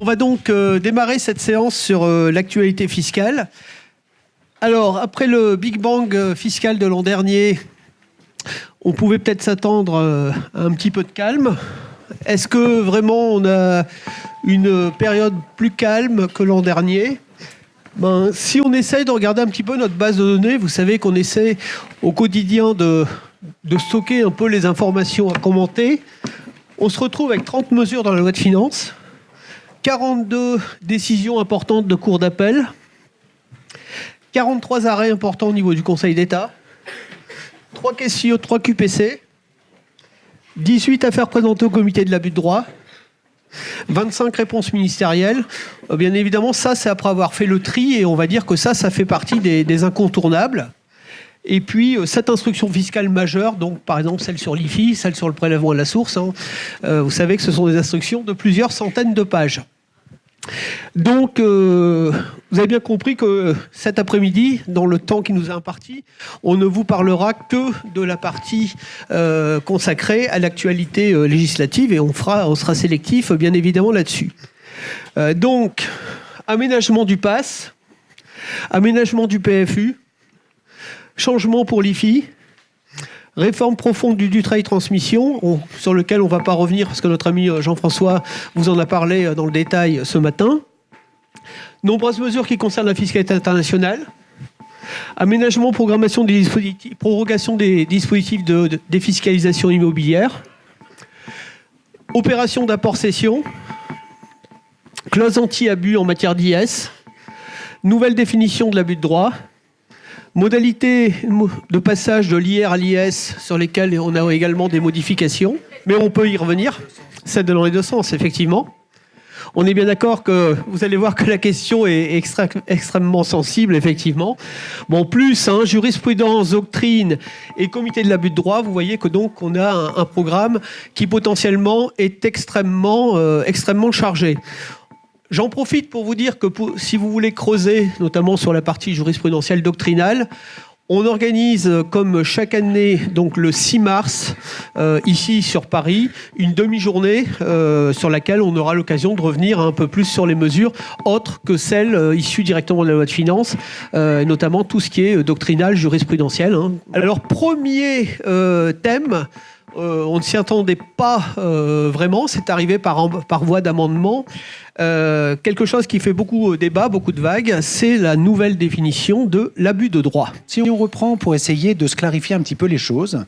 On va donc démarrer cette séance sur l'actualité fiscale. Alors, après le Big Bang fiscal de l'an dernier, on pouvait peut-être s'attendre à un petit peu de calme. Est-ce que vraiment on a une période plus calme que l'an dernier ? Si on essaye de regarder un petit peu notre base de données, vous savez qu'on essaie au quotidien de stocker un peu les informations à commenter. On se retrouve avec 30 mesures dans la loi de finances, 42 décisions importantes de cour d'appel, 43 arrêts importants au niveau du Conseil d'État, 3 questions, 3 QPC, 18 affaires présentées au comité de l'abus de droit, 25 réponses ministérielles. Bien évidemment, ça, c'est après avoir fait le tri, et on va dire que ça fait partie des incontournables. Et puis, 7 instructions fiscales majeures, donc par exemple celle sur l'IFI, celle sur le prélèvement à la source. Vous savez que ce sont des instructions de plusieurs centaines de pages. Donc, vous avez bien compris que cet après-midi, dans le temps qui nous est imparti, on ne vous parlera que de la partie consacrée à l'actualité législative, et on sera sélectif, bien évidemment, là-dessus. Donc, aménagement du PASS, aménagement du PFU, changement pour l'IFI, réforme profonde du trail transmission, sur lequel on ne va pas revenir parce que notre ami Jean-François vous en a parlé dans le détail ce matin. Nombreuses mesures qui concernent la fiscalité internationale, aménagement, prorogation des dispositifs de défiscalisation immobilière, opération d'apport-cession, clause anti-abus en matière d'IS, nouvelle définition de l'abus de droit, modalités de passage de l'IR à l'IS sur lesquelles on a également des modifications, mais on peut y revenir. C'est dans les deux sens, effectivement. On est bien d'accord que vous allez voir que la question est extrêmement sensible, effectivement. Bon, plus jurisprudence, doctrine et comité de l'abus de droit, vous voyez que donc on a un programme qui potentiellement est extrêmement chargé. J'en profite pour vous dire que si vous voulez creuser, notamment sur la partie jurisprudentielle doctrinale, on organise, comme chaque année, donc le 6 mars, ici sur Paris, une demi-journée sur laquelle on aura l'occasion de revenir un peu plus sur les mesures autres que celles issues directement de la loi de finances, notamment tout ce qui est doctrinal, jurisprudentiel. Alors, premier thème, on ne s'y attendait pas vraiment, c'est arrivé par voie d'amendement. Quelque chose qui fait beaucoup débat, beaucoup de vagues, c'est la nouvelle définition de l'abus de droit. Si on reprend pour essayer de se clarifier un petit peu les choses,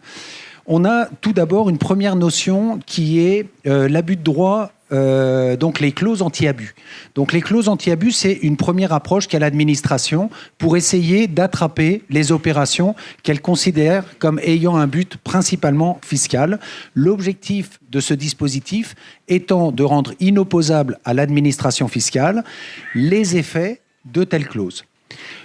on a tout d'abord une première notion qui est l'abus de droit, donc les clauses anti-abus. Donc les clauses anti-abus, c'est une première approche qu'a l'administration pour essayer d'attraper les opérations qu'elle considère comme ayant un but principalement fiscal. L'objectif de ce dispositif étant de rendre inopposable à l'administration fiscale les effets de telles clauses.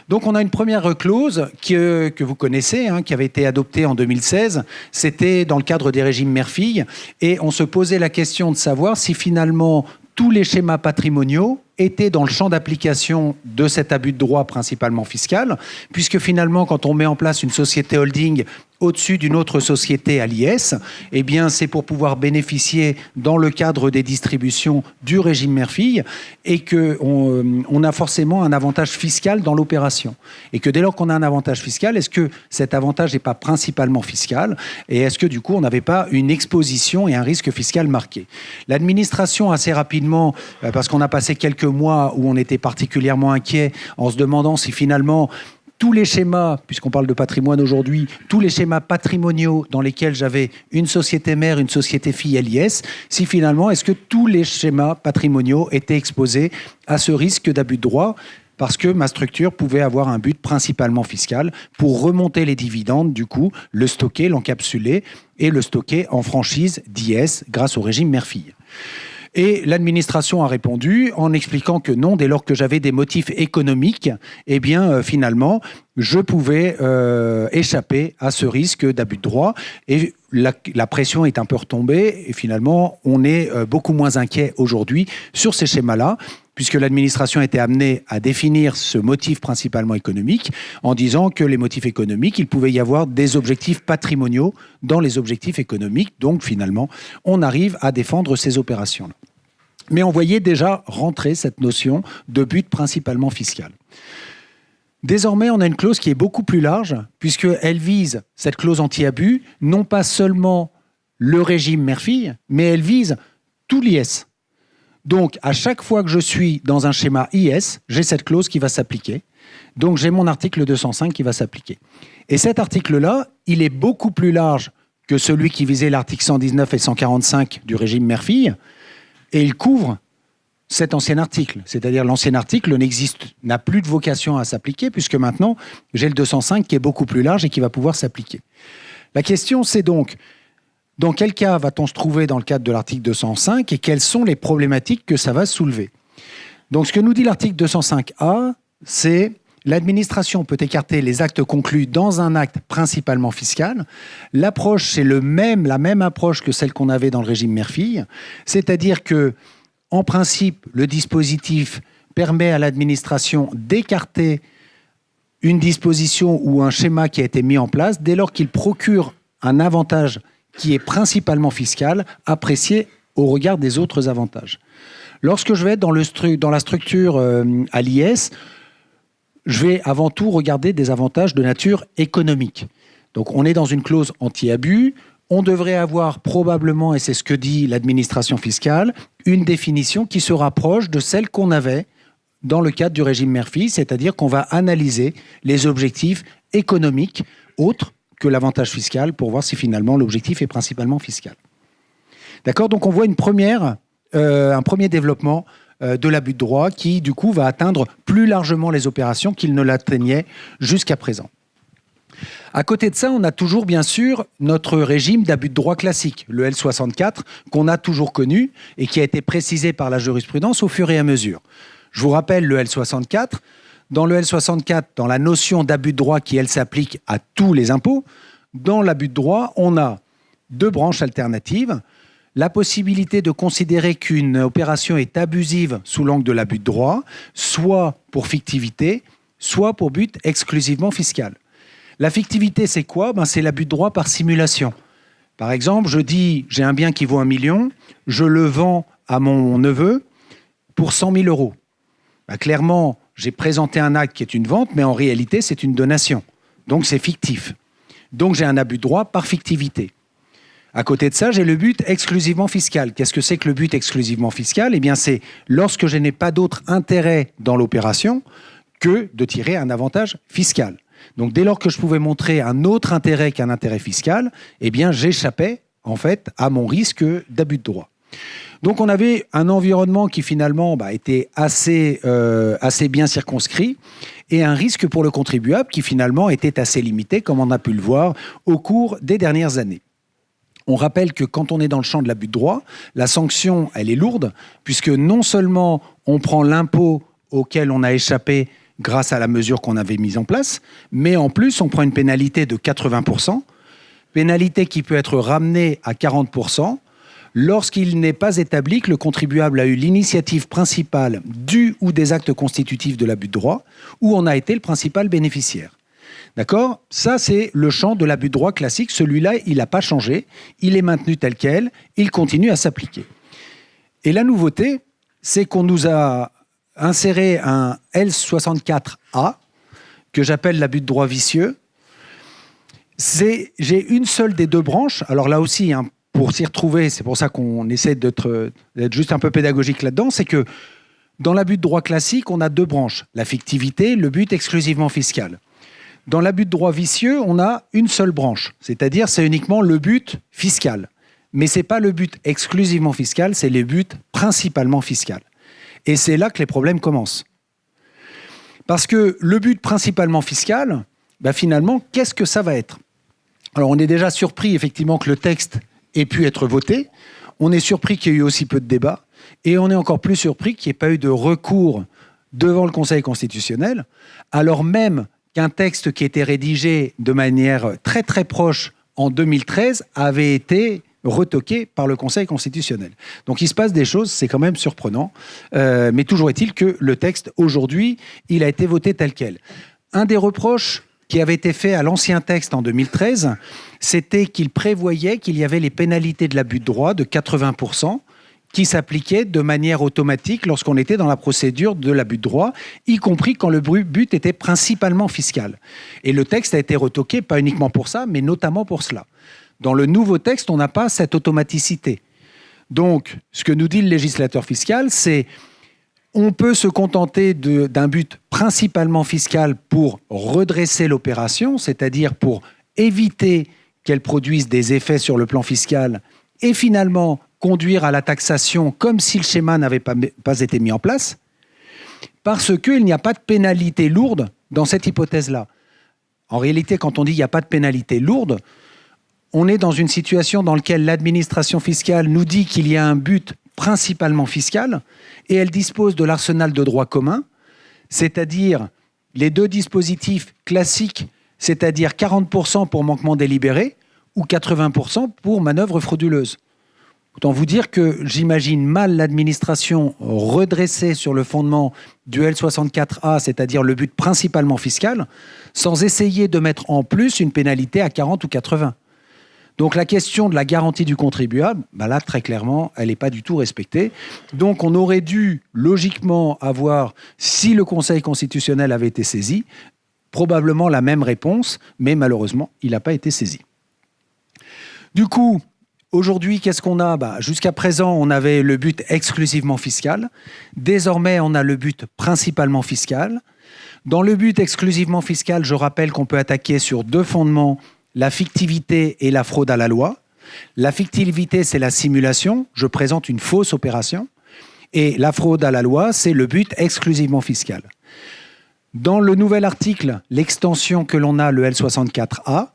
Donc on a une première clause que vous connaissez, qui avait été adoptée en 2016. C'était dans le cadre des régimes mère-fille. Et on se posait la question de savoir si finalement tous les schémas patrimoniaux étaient dans le champ d'application de cet abus de droit principalement fiscal, puisque finalement, quand on met en place une société holding au-dessus d'une autre société à l'IS, eh bien, c'est pour pouvoir bénéficier dans le cadre des distributions du régime mère-fille et qu'on a forcément un avantage fiscal dans l'opération. Et que dès lors qu'on a un avantage fiscal, est-ce que cet avantage n'est pas principalement fiscal ? Et est-ce que du coup, on n'avait pas une exposition et un risque fiscal marqué ? L'administration, assez rapidement, parce qu'on a passé quelques mois où on était particulièrement inquiet en se demandant si finalement tous les schémas, puisqu'on parle de patrimoine aujourd'hui, tous les schémas patrimoniaux dans lesquels j'avais une société mère, une société fille LIS, si finalement, est-ce que tous les schémas patrimoniaux étaient exposés à ce risque d'abus de droit ? Parce que ma structure pouvait avoir un but principalement fiscal pour remonter les dividendes, du coup, le stocker, l'encapsuler et le stocker en franchise d'IS grâce au régime mère-fille. Et l'administration a répondu en expliquant que non, dès lors que j'avais des motifs économiques, eh bien, finalement, je pouvais échapper à ce risque d'abus de droit. Et la pression est un peu retombée. Et finalement, on est beaucoup moins inquiet aujourd'hui sur ces schémas-là, puisque l'administration était amenée à définir ce motif principalement économique en disant que les motifs économiques, il pouvait y avoir des objectifs patrimoniaux dans les objectifs économiques. Donc, finalement, on arrive à défendre ces opérations-là. Mais on voyait déjà rentrer cette notion de but principalement fiscal. Désormais, on a une clause qui est beaucoup plus large, puisqu'elle vise, cette clause anti-abus, non pas seulement le régime mère-fille, mais elle vise tout l'IS. Donc, à chaque fois que je suis dans un schéma IS, j'ai cette clause qui va s'appliquer. Donc, j'ai mon article 205 qui va s'appliquer. Et cet article-là, il est beaucoup plus large que celui qui visait l'article 119 et 145 du régime mère-fille, et il couvre cet ancien article. C'est-à-dire l'ancien article n'a plus de vocation à s'appliquer, puisque maintenant, j'ai le 205 qui est beaucoup plus large et qui va pouvoir s'appliquer. La question, c'est donc, dans quel cas va-t-on se trouver dans le cadre de l'article 205 et quelles sont les problématiques que ça va soulever? Donc, ce que nous dit l'article 205A, c'est l'administration peut écarter les actes conclus dans un acte principalement fiscal. L'approche, c'est la même approche que celle qu'on avait dans le régime mère-fille, c'est-à-dire que, en principe, le dispositif permet à l'administration d'écarter une disposition ou un schéma qui a été mis en place dès lors qu'il procure un avantage qui est principalement fiscal, apprécié au regard des autres avantages. Lorsque je vais être dans la structure à l'IS, je vais avant tout regarder des avantages de nature économique. Donc on est dans une clause anti-abus. On devrait avoir probablement, et c'est ce que dit l'administration fiscale, une définition qui se rapproche de celle qu'on avait dans le cadre du régime mère-fille, c'est-à-dire qu'on va analyser les objectifs économiques autres que l'avantage fiscal pour voir si finalement l'objectif est principalement fiscal. D'accord ? Donc on voit un premier développement de l'abus de droit qui, du coup, va atteindre plus largement les opérations qu'il ne l'atteignait jusqu'à présent. À côté de ça, on a toujours, bien sûr, notre régime d'abus de droit classique, le L64, qu'on a toujours connu et qui a été précisé par la jurisprudence au fur et à mesure. Je vous rappelle le L64. Dans le L64, dans la notion d'abus de droit qui, elle, s'applique à tous les impôts, dans l'abus de droit, on a deux branches alternatives. La possibilité de considérer qu'une opération est abusive sous l'angle de l'abus de droit, soit pour fictivité, soit pour but exclusivement fiscal. La fictivité, c'est quoi ? C'est l'abus de droit par simulation. Par exemple, je dis, j'ai un bien qui vaut 1 million, je le vends à mon neveu pour 100 000 euros. Clairement, j'ai présenté un acte qui est une vente, mais en réalité, c'est une donation. Donc, c'est fictif. Donc, j'ai un abus de droit par fictivité. À côté de ça, j'ai le but exclusivement fiscal. Qu'est-ce que c'est que le but exclusivement fiscal ? Eh bien, c'est lorsque je n'ai pas d'autre intérêt dans l'opération que de tirer un avantage fiscal. Donc, dès lors que je pouvais montrer un autre intérêt qu'un intérêt fiscal, eh bien, j'échappais, en fait, à mon risque d'abus de droit. Donc, on avait un environnement qui, finalement, était assez bien circonscrit et un risque pour le contribuable qui, finalement, était assez limité, comme on a pu le voir au cours des dernières années. On rappelle que quand on est dans le champ de l'abus de droit, la sanction, elle est lourde, puisque non seulement on prend l'impôt auquel on a échappé grâce à la mesure qu'on avait mise en place, mais en plus, on prend une pénalité de 80%, pénalité qui peut être ramenée à 40%, lorsqu'il n'est pas établi que le contribuable a eu l'initiative principale du ou des actes constitutifs de l'abus de droit, où on a été le principal bénéficiaire. D'accord ? Ça, c'est le champ de l'abus de droit classique. Celui-là, il n'a pas changé. Il est maintenu tel quel. Il continue à s'appliquer. Et la nouveauté, c'est qu'on nous a inséré un L64A, que j'appelle l'abus de droit vicieux. J'ai une seule des deux branches. Alors là aussi, pour s'y retrouver, c'est pour ça qu'on essaie d'être juste un peu pédagogique là-dedans, c'est que dans l'abus de droit classique, on a deux branches. La fictivité, le but exclusivement fiscal. Dans l'abus de droit vicieux, on a une seule branche, c'est-à-dire c'est uniquement le but fiscal. Mais ce n'est pas le but exclusivement fiscal, c'est le but principalement fiscal. Et c'est là que les problèmes commencent. Parce que le but principalement fiscal, finalement, qu'est-ce que ça va être ? Alors on est déjà surpris effectivement que le texte ait pu être voté, on est surpris qu'il y ait eu aussi peu de débats, et on est encore plus surpris qu'il n'y ait pas eu de recours devant le Conseil constitutionnel, alors même qu'un texte qui était rédigé de manière très très proche en 2013 avait été retoqué par le Conseil constitutionnel. Donc il se passe des choses, c'est quand même surprenant, mais toujours est-il que le texte aujourd'hui, il a été voté tel quel. Un des reproches qui avait été fait à l'ancien texte en 2013, c'était qu'il prévoyait qu'il y avait les pénalités de l'abus de droit de 80%, qui s'appliquait de manière automatique lorsqu'on était dans la procédure de l'abus de droit, y compris quand le but était principalement fiscal. Et le texte a été retoqué, pas uniquement pour ça, mais notamment pour cela. Dans le nouveau texte, on n'a pas cette automaticité. Donc, ce que nous dit le législateur fiscal, c'est on peut se contenter d'un but principalement fiscal pour redresser l'opération, c'est-à-dire pour éviter qu'elle produise des effets sur le plan fiscal et finalement conduire à la taxation comme si le schéma n'avait pas été mis en place, parce qu'il n'y a pas de pénalité lourde dans cette hypothèse-là. En réalité, quand on dit qu'il n'y a pas de pénalité lourde, on est dans une situation dans laquelle l'administration fiscale nous dit qu'il y a un but principalement fiscal, et elle dispose de l'arsenal de droit commun, c'est-à-dire les deux dispositifs classiques, c'est-à-dire 40% pour manquement délibéré ou 80% pour manœuvre frauduleuse. Autant vous dire que j'imagine mal l'administration redressée sur le fondement du L64A, c'est-à-dire le but principalement fiscal, sans essayer de mettre en plus une pénalité à 40 ou 80. Donc la question de la garantie du contribuable, là très clairement, elle n'est pas du tout respectée. Donc on aurait dû logiquement avoir, si le Conseil constitutionnel avait été saisi, probablement la même réponse, mais malheureusement, il n'a pas été saisi. Du coup, aujourd'hui, qu'est-ce qu'on a ? Jusqu'à présent, on avait le but exclusivement fiscal. Désormais, on a le but principalement fiscal. Dans le but exclusivement fiscal, je rappelle qu'on peut attaquer sur deux fondements, la fictivité et la fraude à la loi. La fictivité, c'est la simulation. Je présente une fausse opération. Et la fraude à la loi, c'est le but exclusivement fiscal. Dans le nouvel article, l'extension que l'on a, le L64A,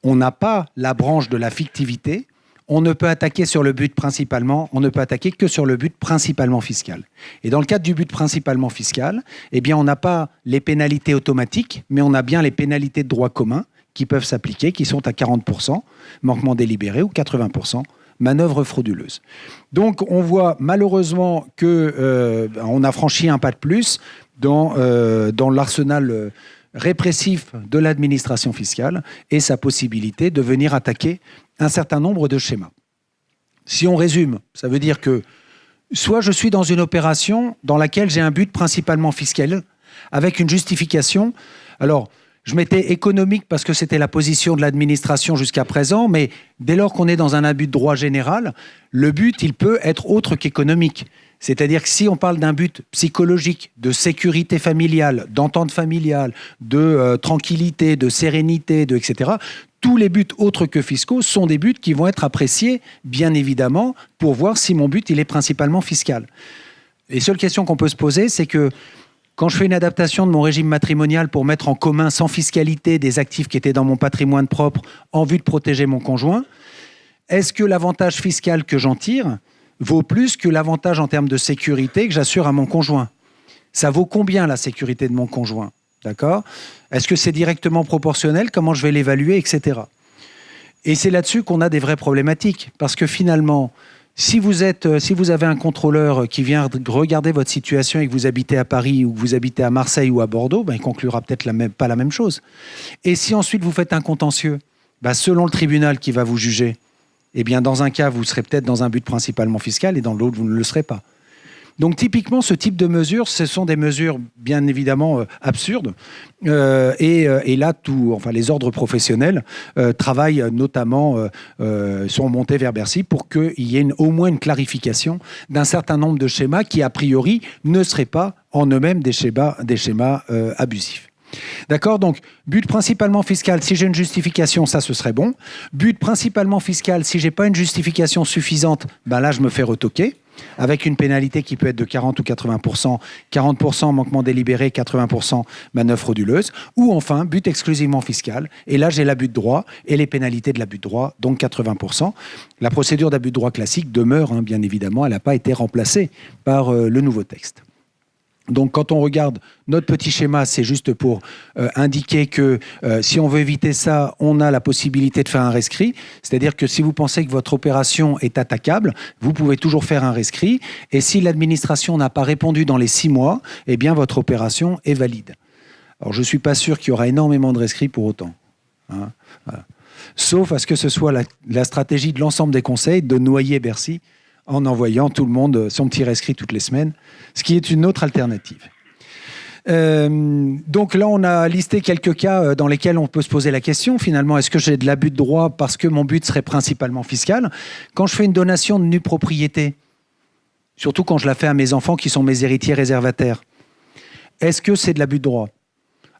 on n'a pas la branche de la fictivité. On ne peut attaquer sur le but principalement, on ne peut attaquer que sur le but principalement fiscal. Et dans le cadre du but principalement fiscal, eh bien, on n'a pas les pénalités automatiques, mais on a bien les pénalités de droit commun qui peuvent s'appliquer, qui sont à 40%, manquement délibéré, ou 80%, manœuvre frauduleuse. Donc, on voit malheureusement qu'on a franchi un pas de plus dans l'arsenal répressif de l'administration fiscale et sa possibilité de venir attaquer un certain nombre de schémas. Si on résume, ça veut dire que soit je suis dans une opération dans laquelle j'ai un but principalement fiscal, avec une justification. Alors, je mettais économique parce que c'était la position de l'administration jusqu'à présent, mais dès lors qu'on est dans un abus de droit général, le but, il peut être autre qu'économique. C'est-à-dire que si on parle d'un but psychologique, de sécurité familiale, d'entente familiale, de tranquillité, de sérénité, etc., tous les buts autres que fiscaux sont des buts qui vont être appréciés, bien évidemment, pour voir si mon but, il est principalement fiscal. Les seules questions qu'on peut se poser, c'est que quand je fais une adaptation de mon régime matrimonial pour mettre en commun sans fiscalité des actifs qui étaient dans mon patrimoine propre en vue de protéger mon conjoint, est-ce que l'avantage fiscal que j'en tire vaut plus que l'avantage en termes de sécurité que j'assure à mon conjoint ? Ça vaut combien la sécurité de mon conjoint ? D'accord ? Est-ce que c'est directement proportionnel ? Comment je vais l'évaluer, etc. Et c'est là-dessus qu'on a des vraies problématiques. Parce que finalement, si vous avez un contrôleur qui vient regarder votre situation et que vous habitez à Paris ou que vous habitez à Marseille ou à Bordeaux, il conclura peut-être pas la même chose. Et si ensuite vous faites un contentieux, selon le tribunal qui va vous juger, eh bien dans un cas, vous serez peut-être dans un but principalement fiscal et dans l'autre, vous ne le serez pas. Donc typiquement, ce type de mesures, ce sont des mesures bien évidemment absurdes. Et là, les ordres professionnels travaillent notamment, sont montés vers Bercy pour qu'il y ait au moins une clarification d'un certain nombre de schémas qui, a priori, ne seraient pas en eux-mêmes des schémas abusifs. D'accord ? Donc, but principalement fiscal, si j'ai une justification, ça, ce serait bon. But principalement fiscal, si je n'ai pas une justification suffisante, là, je me fais retoquer, avec une pénalité qui peut être de 40 ou 80%, 40% manquement délibéré, 80% manœuvre frauduleuse, ou enfin, but exclusivement fiscal, et là, j'ai l'abus de droit et les pénalités de l'abus de droit, donc 80%. La procédure d'abus de droit classique demeure, bien évidemment, elle n'a pas été remplacée par le nouveau texte. Donc, quand on regarde notre petit schéma, c'est juste pour indiquer que si on veut éviter ça, on a la possibilité de faire un rescrit. C'est-à-dire que si vous pensez que votre opération est attaquable, vous pouvez toujours faire un rescrit. Et si l'administration n'a pas répondu dans les 6 mois, eh bien, votre opération est valide. Alors, je ne suis pas sûr qu'il y aura énormément de rescrits pour autant. Voilà. Sauf à ce que ce soit la stratégie de l'ensemble des conseils de noyer Bercy en envoyant tout le monde son petit rescrit toutes les semaines, ce qui est une autre alternative. Donc là, on a listé quelques cas dans lesquels on peut se poser la question, finalement, est-ce que j'ai de l'abus de droit parce que mon but serait principalement fiscal? Quand je fais une donation de nue propriété, surtout quand je la fais à mes enfants qui sont mes héritiers réservataires, est-ce que c'est de l'abus de droit?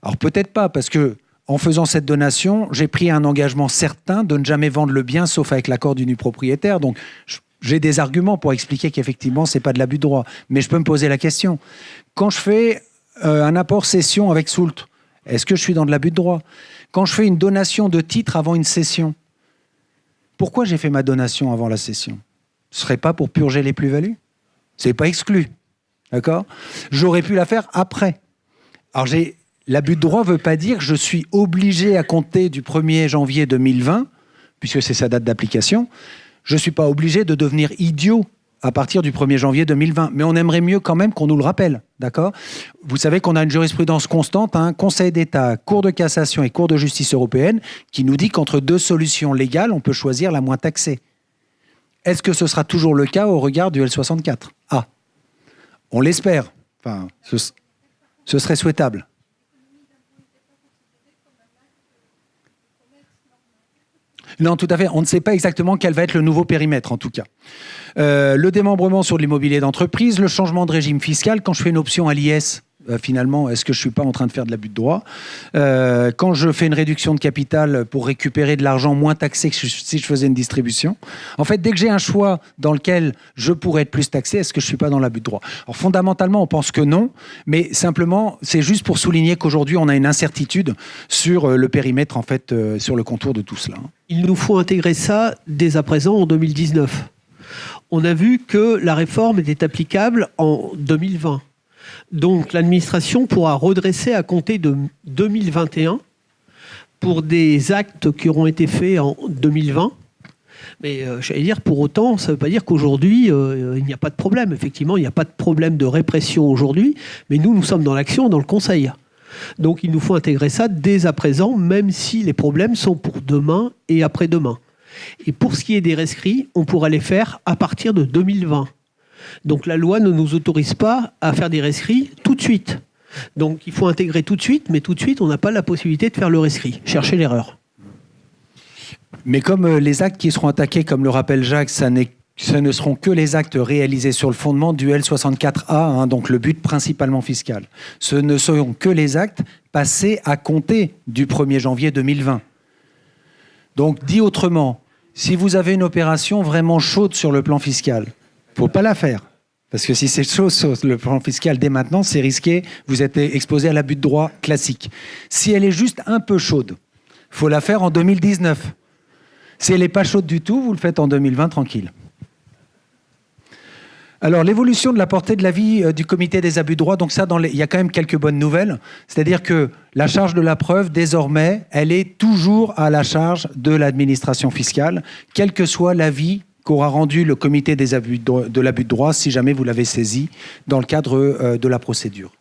Alors peut-être pas, parce que en faisant cette donation, j'ai pris un engagement certain de ne jamais vendre le bien, sauf avec l'accord du nu propriétaire. Donc j'ai des arguments pour expliquer qu'effectivement, c'est pas de l'abus de droit. Mais je peux me poser la question. Quand je fais un apport cession avec soult, est-ce que je suis dans de l'abus de droit? Quand je fais une donation de titre avant une cession, pourquoi j'ai fait ma donation avant la cession? Ce serait pas pour purger les plus-values? C'est pas exclu, d'accord? J'aurais pu la faire après. Alors l'abus de droit ne veut pas dire que je suis obligé à compter du 1er janvier 2020, puisque c'est sa date d'application. Je ne suis pas obligé de devenir idiot à partir du 1er janvier 2020. Mais on aimerait mieux quand même qu'on nous le rappelle, d'accord? Vous savez qu'on a une jurisprudence constante, Conseil d'État, Cour de cassation et Cour de justice européenne, qui nous dit qu'entre deux solutions légales, on peut choisir la moins taxée. Est-ce que ce sera toujours le cas au regard du L64? Ah, on l'espère. Enfin, ce serait souhaitable. Non, tout à fait. On ne sait pas exactement quel va être le nouveau périmètre, en tout cas. Le démembrement sur l'immobilier d'entreprise, le changement de régime fiscal. Quand je fais une option à l'IS, finalement, est-ce que je ne suis pas en train de faire de l'abus de droit? Quand je fais une réduction de capital pour récupérer de l'argent moins taxé que si je faisais une distribution. En fait, dès que j'ai un choix dans lequel je pourrais être plus taxé, est-ce que je ne suis pas dans l'abus de droit? Alors, fondamentalement, on pense que non, mais simplement, c'est juste pour souligner qu'aujourd'hui, on a une incertitude sur le périmètre, en fait, sur le contour de tout cela. Il nous faut intégrer ça dès à présent en 2019. On a vu que la réforme était applicable en 2020. Donc l'administration pourra redresser à compter de 2021 pour des actes qui auront été faits en 2020. Mais j'allais dire, pour autant, ça ne veut pas dire qu'aujourd'hui, il n'y a pas de problème. Effectivement, il n'y a pas de problème de répression aujourd'hui, mais nous sommes dans l'action, dans le Conseil. Donc il nous faut intégrer ça dès à présent, même si les problèmes sont pour demain et après-demain. Et pour ce qui est des rescrits, on pourra les faire à partir de 2020. Donc la loi ne nous autorise pas à faire des rescrits tout de suite. Donc il faut intégrer tout de suite, mais tout de suite, on n'a pas la possibilité de faire le rescrit. Cherchez l'erreur. Mais comme les actes qui seront attaqués, comme le rappelle Jacques, ce ne seront que les actes réalisés sur le fondement du L64A, donc le but principalement fiscal. Ce ne seront que les actes passés à compter du 1er janvier 2020. Donc, dit autrement, si vous avez une opération vraiment chaude sur le plan fiscal, il ne faut pas la faire. Parce que si c'est chaud sur le plan fiscal dès maintenant, c'est risqué, vous êtes exposé à l'abus de droit classique. Si elle est juste un peu chaude, il faut la faire en 2019. Si elle n'est pas chaude du tout, vous le faites en 2020 tranquille. Alors, l'évolution de la portée de l'avis du comité des abus de droit, donc ça, il y a quand même quelques bonnes nouvelles. C'est-à-dire que la charge de la preuve, désormais, elle est toujours à la charge de l'administration fiscale, quel que soit l'avis qu'aura rendu le comité de l'abus de droit, si jamais vous l'avez saisi dans le cadre de la procédure.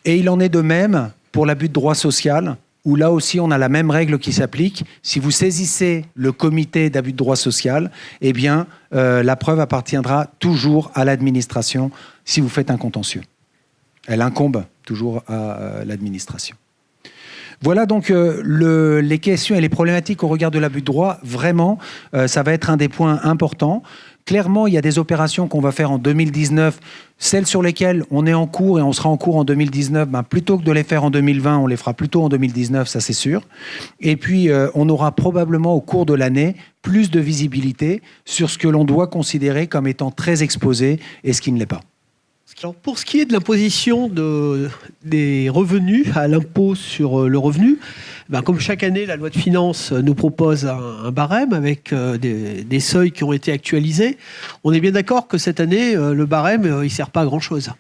Et il en est de même pour l'abus de droit social, où là aussi on a la même règle qui s'applique. Si vous saisissez le comité d'abus de droit social, eh bien la preuve appartiendra toujours à l'administration si vous faites un contentieux. Elle incombe toujours à l'administration. Voilà donc les questions et les problématiques au regard de l'abus de droit. Vraiment, ça va être un des points importants. Clairement, il y a des opérations qu'on va faire en 2019, celles sur lesquelles on est en cours et on sera en cours en 2019, plutôt que de les faire en 2020, on les fera plutôt en 2019, ça c'est sûr. Et puis, on aura probablement au cours de l'année plus de visibilité sur ce que l'on doit considérer comme étant très exposé et ce qui ne l'est pas. Alors pour ce qui est de l'imposition des revenus à l'impôt sur le revenu, comme chaque année, la loi de finances nous propose un barème avec des seuils qui ont été actualisés. On est bien d'accord que cette année, le barème, il ne sert pas à grand-chose.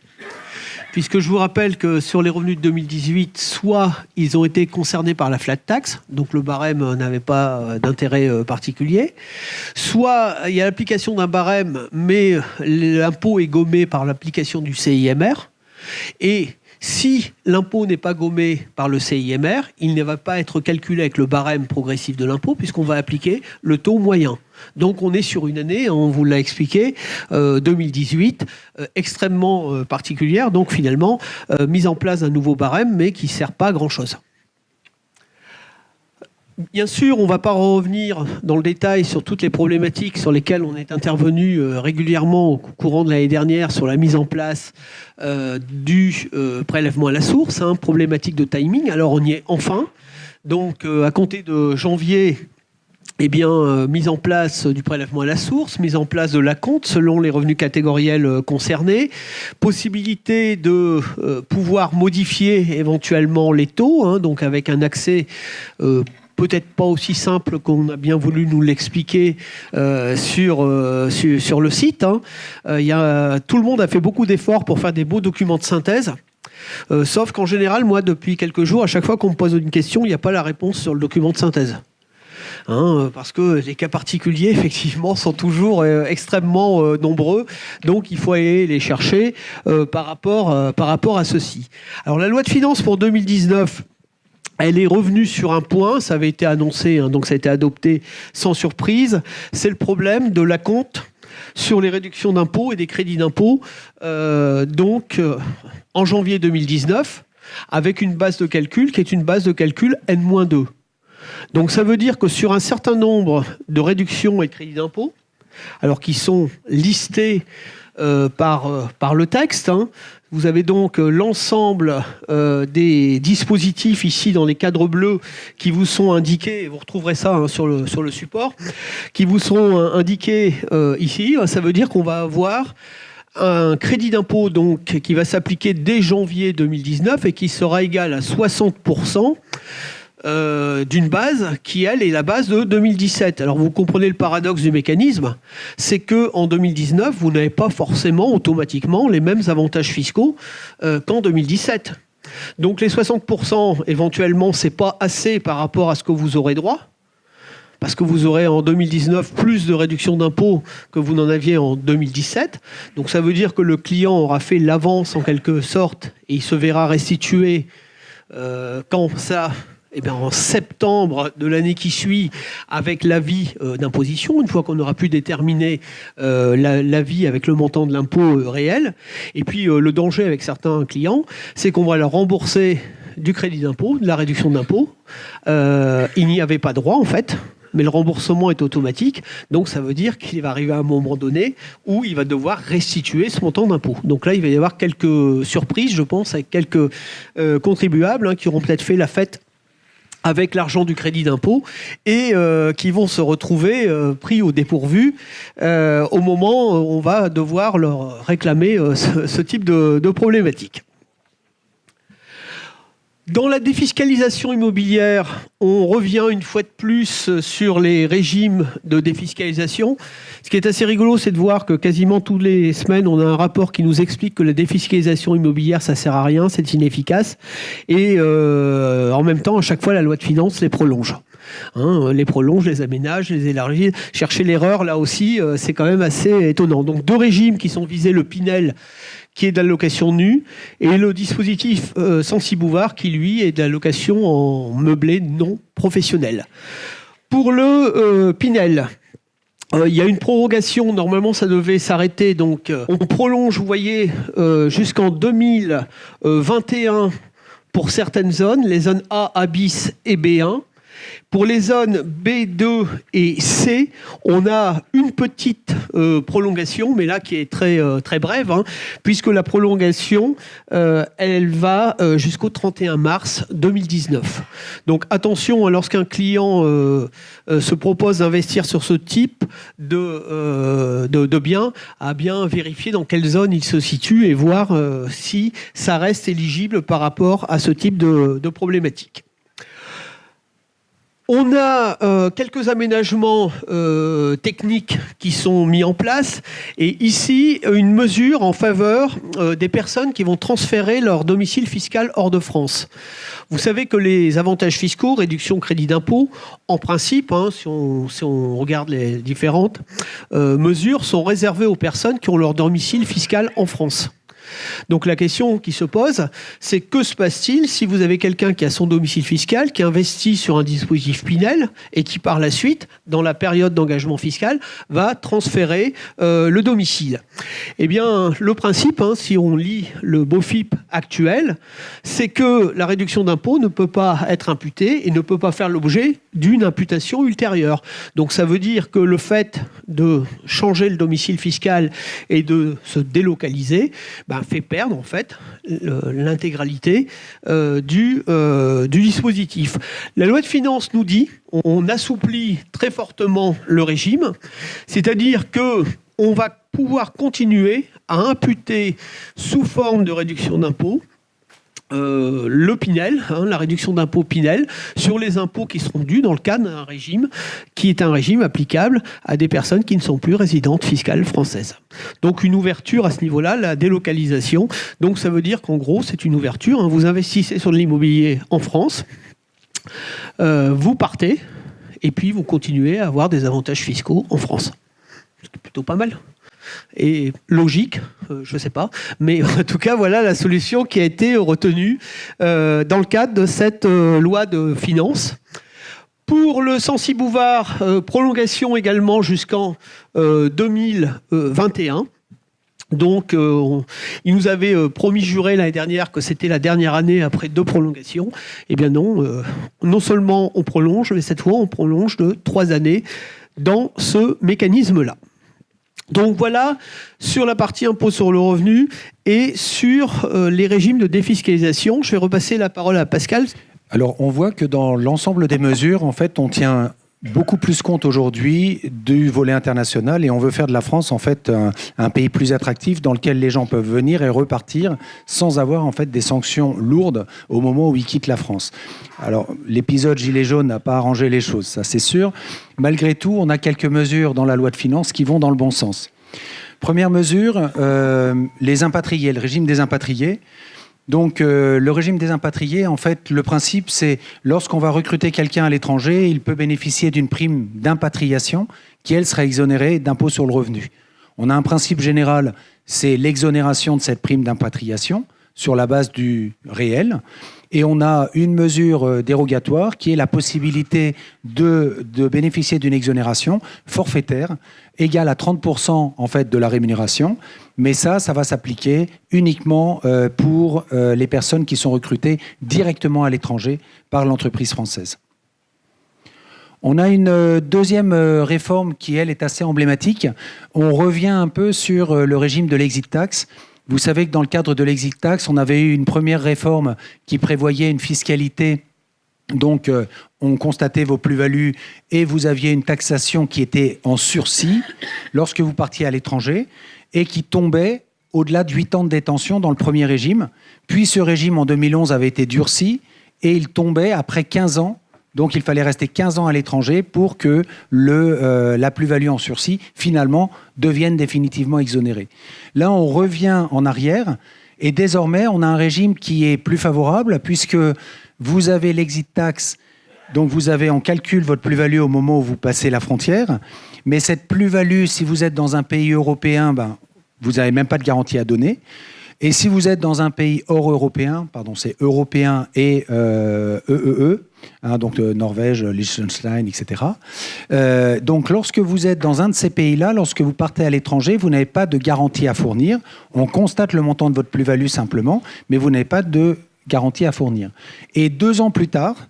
Puisque je vous rappelle que sur les revenus de 2018, soit ils ont été concernés par la flat tax, donc le barème n'avait pas d'intérêt particulier, soit il y a l'application d'un barème, mais l'impôt est gommé par l'application du CIMR, et si l'impôt n'est pas gommé par le CIMR, il ne va pas être calculé avec le barème progressif de l'impôt, puisqu'on va appliquer le taux moyen. Donc on est sur une année, on vous l'a expliqué, 2018, extrêmement particulière. Donc finalement, mise en place d'un nouveau barème, mais qui ne sert pas à grand-chose. Bien sûr, on ne va pas revenir dans le détail sur toutes les problématiques sur lesquelles on est intervenu régulièrement au courant de l'année dernière sur la mise en place du prélèvement à la source, problématique de timing. Alors on y est enfin. Donc à compter de janvier, mise en place du prélèvement à la source, mise en place de l'acompte selon les revenus catégoriels concernés, possibilité de pouvoir modifier éventuellement les taux, donc avec un accès peut-être pas aussi simple qu'on a bien voulu nous l'expliquer sur le site. Tout le monde a fait beaucoup d'efforts pour faire des beaux documents de synthèse. Sauf qu'en général, moi, depuis quelques jours, à chaque fois qu'on me pose une question, il n'y a pas la réponse sur le document de synthèse. Parce que les cas particuliers, effectivement, sont toujours extrêmement nombreux. Donc, il faut aller les chercher par rapport à ceci. Alors, la loi de finances pour 2019... elle est revenue sur un point, ça avait été annoncé, donc ça a été adopté sans surprise, c'est le problème de l'acompte sur les réductions d'impôts et des crédits d'impôts, en janvier 2019, avec une base de calcul qui est une base de calcul N-2. Donc ça veut dire que sur un certain nombre de réductions et de crédits d'impôts, alors qui sont listés par le texte, vous avez donc l'ensemble des dispositifs ici dans les cadres bleus qui vous sont indiqués, vous retrouverez ça sur le support, qui vous sont indiqués ici. Ça veut dire qu'on va avoir un crédit d'impôt donc qui va s'appliquer dès janvier 2019 et qui sera égal à 60% d'une base qui, elle, est la base de 2017. Alors, vous comprenez le paradoxe du mécanisme, c'est qu'en 2019, vous n'avez pas forcément automatiquement les mêmes avantages fiscaux qu'en 2017. Donc, les 60%, éventuellement, c'est pas assez par rapport à ce que vous aurez droit, parce que vous aurez en 2019 plus de réduction d'impôts que vous n'en aviez en 2017. Donc, ça veut dire que le client aura fait l'avance en quelque sorte et il se verra restituer quand ça... en septembre de l'année qui suit, avec l'avis d'imposition, une fois qu'on aura pu déterminer l'avis avec le montant de l'impôt réel. Et puis le danger avec certains clients, c'est qu'on va leur rembourser du crédit d'impôt, de la réduction d'impôt. Il n'y avait pas droit en fait, mais le remboursement est automatique. Donc ça veut dire qu'il va arriver à un moment donné où il va devoir restituer ce montant d'impôt. Donc là, il va y avoir quelques surprises, je pense, avec quelques contribuables qui auront peut-être fait la fête avec l'argent du crédit d'impôt et qui vont se retrouver pris au dépourvu au moment où on va devoir leur réclamer ce type de problématique. Dans la défiscalisation immobilière, on revient une fois de plus sur les régimes de défiscalisation. Ce qui est assez rigolo, c'est de voir que quasiment toutes les semaines, on a un rapport qui nous explique que la défiscalisation immobilière, ça sert à rien, c'est inefficace. Et en même temps, à chaque fois, la loi de finances les prolonge. Les prolonge, les aménage, les élargit. Chercher l'erreur, là aussi, c'est quand même assez étonnant. Donc, deux régimes qui sont visés, le Pinel, qui est de la location nue, et le dispositif Censi-Bouvard, qui, lui, est de la location en meublé non professionnel. Pour le Pinel, il y a une prorogation, normalement ça devait s'arrêter, donc on prolonge, vous voyez, jusqu'en 2021 pour certaines zones, les zones A, A bis et B1. Pour les zones B2 et C, on a une petite prolongation, mais là qui est très, très brève, puisque la prolongation, elle va jusqu'au 31 mars 2019. Donc attention, lorsqu'un client se propose d'investir sur ce type de biens, à bien vérifier dans quelle zone il se situe et voir si ça reste éligible par rapport à ce type de problématique. On a quelques aménagements techniques qui sont mis en place et ici une mesure en faveur des personnes qui vont transférer leur domicile fiscal hors de France. Vous savez que les avantages fiscaux, réduction crédit d'impôt, en principe, si on regarde les différentes mesures, sont réservées aux personnes qui ont leur domicile fiscal en France. Donc la question qui se pose, c'est que se passe-t-il si vous avez quelqu'un qui a son domicile fiscal, qui investit sur un dispositif Pinel et qui par la suite, dans la période d'engagement fiscal, va transférer le domicile. Eh bien, le principe, si on lit le BOFIP actuel, c'est que la réduction d'impôt ne peut pas être imputée et ne peut pas faire l'objet d'une imputation ultérieure. Donc ça veut dire que le fait de changer le domicile fiscal et de se délocaliser fait perdre en fait l'intégralité du dispositif. La loi de finances nous dit, on assouplit très fortement le régime, c'est-à-dire que on va pouvoir continuer à imputer sous forme de réduction d'impôt le Pinel, la réduction d'impôt Pinel, sur les impôts qui seront dus dans le cadre d'un régime qui est un régime applicable à des personnes qui ne sont plus résidentes fiscales françaises. Donc une ouverture à ce niveau-là, la délocalisation. Donc ça veut dire qu'en gros, c'est une ouverture. Vous investissez sur de l'immobilier en France, vous partez, et puis vous continuez à avoir des avantages fiscaux en France. C'est plutôt pas mal. Et logique, je ne sais pas, mais en tout cas, voilà la solution qui a été retenue dans le cadre de cette loi de finances. Pour le Censi-Bouvard, prolongation également jusqu'en 2021. Donc, il nous avait promis juré l'année dernière que c'était la dernière année après 2 prolongations. Eh bien non, non seulement on prolonge, mais cette fois on prolonge de 3 années dans ce mécanisme-là. Donc voilà sur la partie impôt sur le revenu et sur les régimes de défiscalisation. Je vais repasser la parole à Pascal. Alors on voit que dans l'ensemble des mesures, en fait, on tient beaucoup plus compte aujourd'hui du volet international et on veut faire de la France en fait un pays plus attractif dans lequel les gens peuvent venir et repartir sans avoir en fait des sanctions lourdes au moment où ils quittent la France. Alors l'épisode Gilets jaunes n'a pas arrangé les choses, ça c'est sûr. Malgré tout, on a quelques mesures dans la loi de finances qui vont dans le bon sens. Première mesure, les impatriés, le régime des impatriés. Donc le régime des impatriés, en fait, le principe, c'est lorsqu'on va recruter quelqu'un à l'étranger, il peut bénéficier d'une prime d'impatriation qui, elle, sera exonérée d'impôt sur le revenu. On a un principe général, c'est l'exonération de cette prime d'impatriation sur la base du réel. Et on a une mesure dérogatoire qui est la possibilité de bénéficier d'une exonération forfaitaire égale à 30% en fait, de la rémunération. Mais ça va s'appliquer uniquement pour les personnes qui sont recrutées directement à l'étranger par l'entreprise française. On a une deuxième réforme qui, elle, est assez emblématique. On revient un peu sur le régime de l'exit tax. Vous savez que dans le cadre de l'exit tax, on avait eu une première réforme qui prévoyait une fiscalité. Donc, on constatait vos plus-values et vous aviez une taxation qui était en sursis lorsque vous partiez à l'étranger et qui tombait au-delà de 8 ans de détention dans le premier régime. Puis ce régime, en 2011, avait été durci et il tombait après 15 ans. Donc, il fallait rester 15 ans à l'étranger pour que la plus-value en sursis, finalement, devienne définitivement exonérée. Là, on revient en arrière et désormais, on a un régime qui est plus favorable puisque vous avez l'exit tax, donc vous avez en calcul votre plus-value au moment où vous passez la frontière. Mais cette plus-value, si vous êtes dans un pays européen, vous n'avez même pas de garantie à donner. Et si vous êtes dans un pays hors européen, c'est européen et EEE, donc Norvège, Liechtenstein, etc. Donc lorsque vous êtes dans un de ces pays-là, lorsque vous partez à l'étranger, vous n'avez pas de garantie à fournir. On constate le montant de votre plus-value simplement, mais vous n'avez pas de garantie à fournir. Et 2 ans plus tard,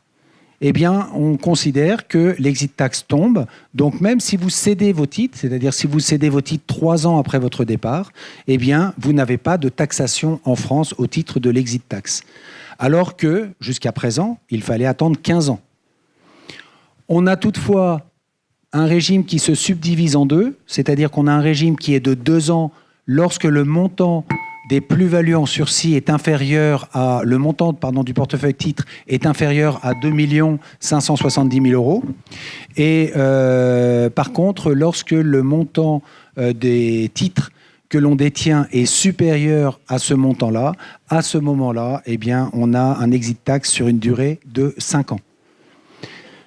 eh bien, on considère que l'exit tax tombe. Donc, même si vous cédez vos titres, c'est-à-dire si vous cédez vos titres 3 ans après votre départ, eh bien, vous n'avez pas de taxation en France au titre de l'exit tax. Alors que, jusqu'à présent, il fallait attendre 15 ans. On a toutefois un régime qui se subdivise en 2, c'est-à-dire qu'on a un régime qui est de 2 ans lorsque le montant des plus-values en sursis est inférieur à... Le montant du portefeuille titre est inférieur à 2 570 000 euros. Et par contre, lorsque le montant des titres que l'on détient est supérieur à ce montant-là, à ce moment-là, eh bien, on a un exit tax sur une durée de 5 ans.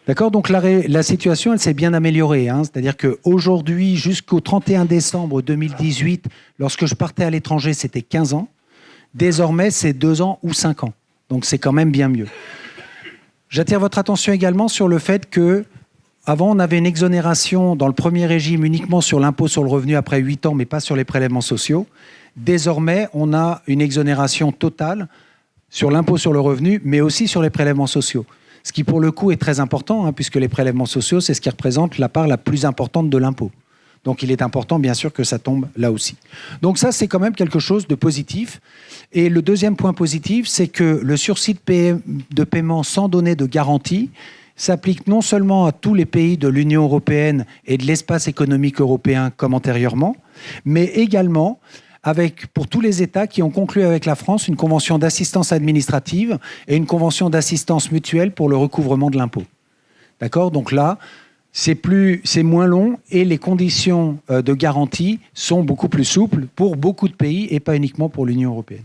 D'accord ? Donc la situation, elle s'est bien améliorée. C'est-à-dire qu'aujourd'hui, jusqu'au 31 décembre 2018, lorsque je partais à l'étranger, c'était 15 ans. Désormais, c'est 2 ans ou 5 ans. Donc, c'est quand même bien mieux. J'attire votre attention également sur le fait que avant, on avait une exonération dans le premier régime uniquement sur l'impôt sur le revenu après 8 ans, mais pas sur les prélèvements sociaux. Désormais, on a une exonération totale sur l'impôt sur le revenu, mais aussi sur les prélèvements sociaux. Ce qui, pour le coup, est très important, puisque les prélèvements sociaux, c'est ce qui représente la part la plus importante de l'impôt. Donc, il est important, bien sûr, que ça tombe là aussi. Donc ça, c'est quand même quelque chose de positif. Et le deuxième point positif, c'est que le sursis de paiement sans donner de garantie s'applique non seulement à tous les pays de l'Union européenne et de l'espace économique européen comme antérieurement, mais également pour tous les États qui ont conclu avec la France une convention d'assistance administrative et une convention d'assistance mutuelle pour le recouvrement de l'impôt. D'accord ? Donc là, c'est moins long et les conditions de garantie sont beaucoup plus souples pour beaucoup de pays et pas uniquement pour l'Union européenne.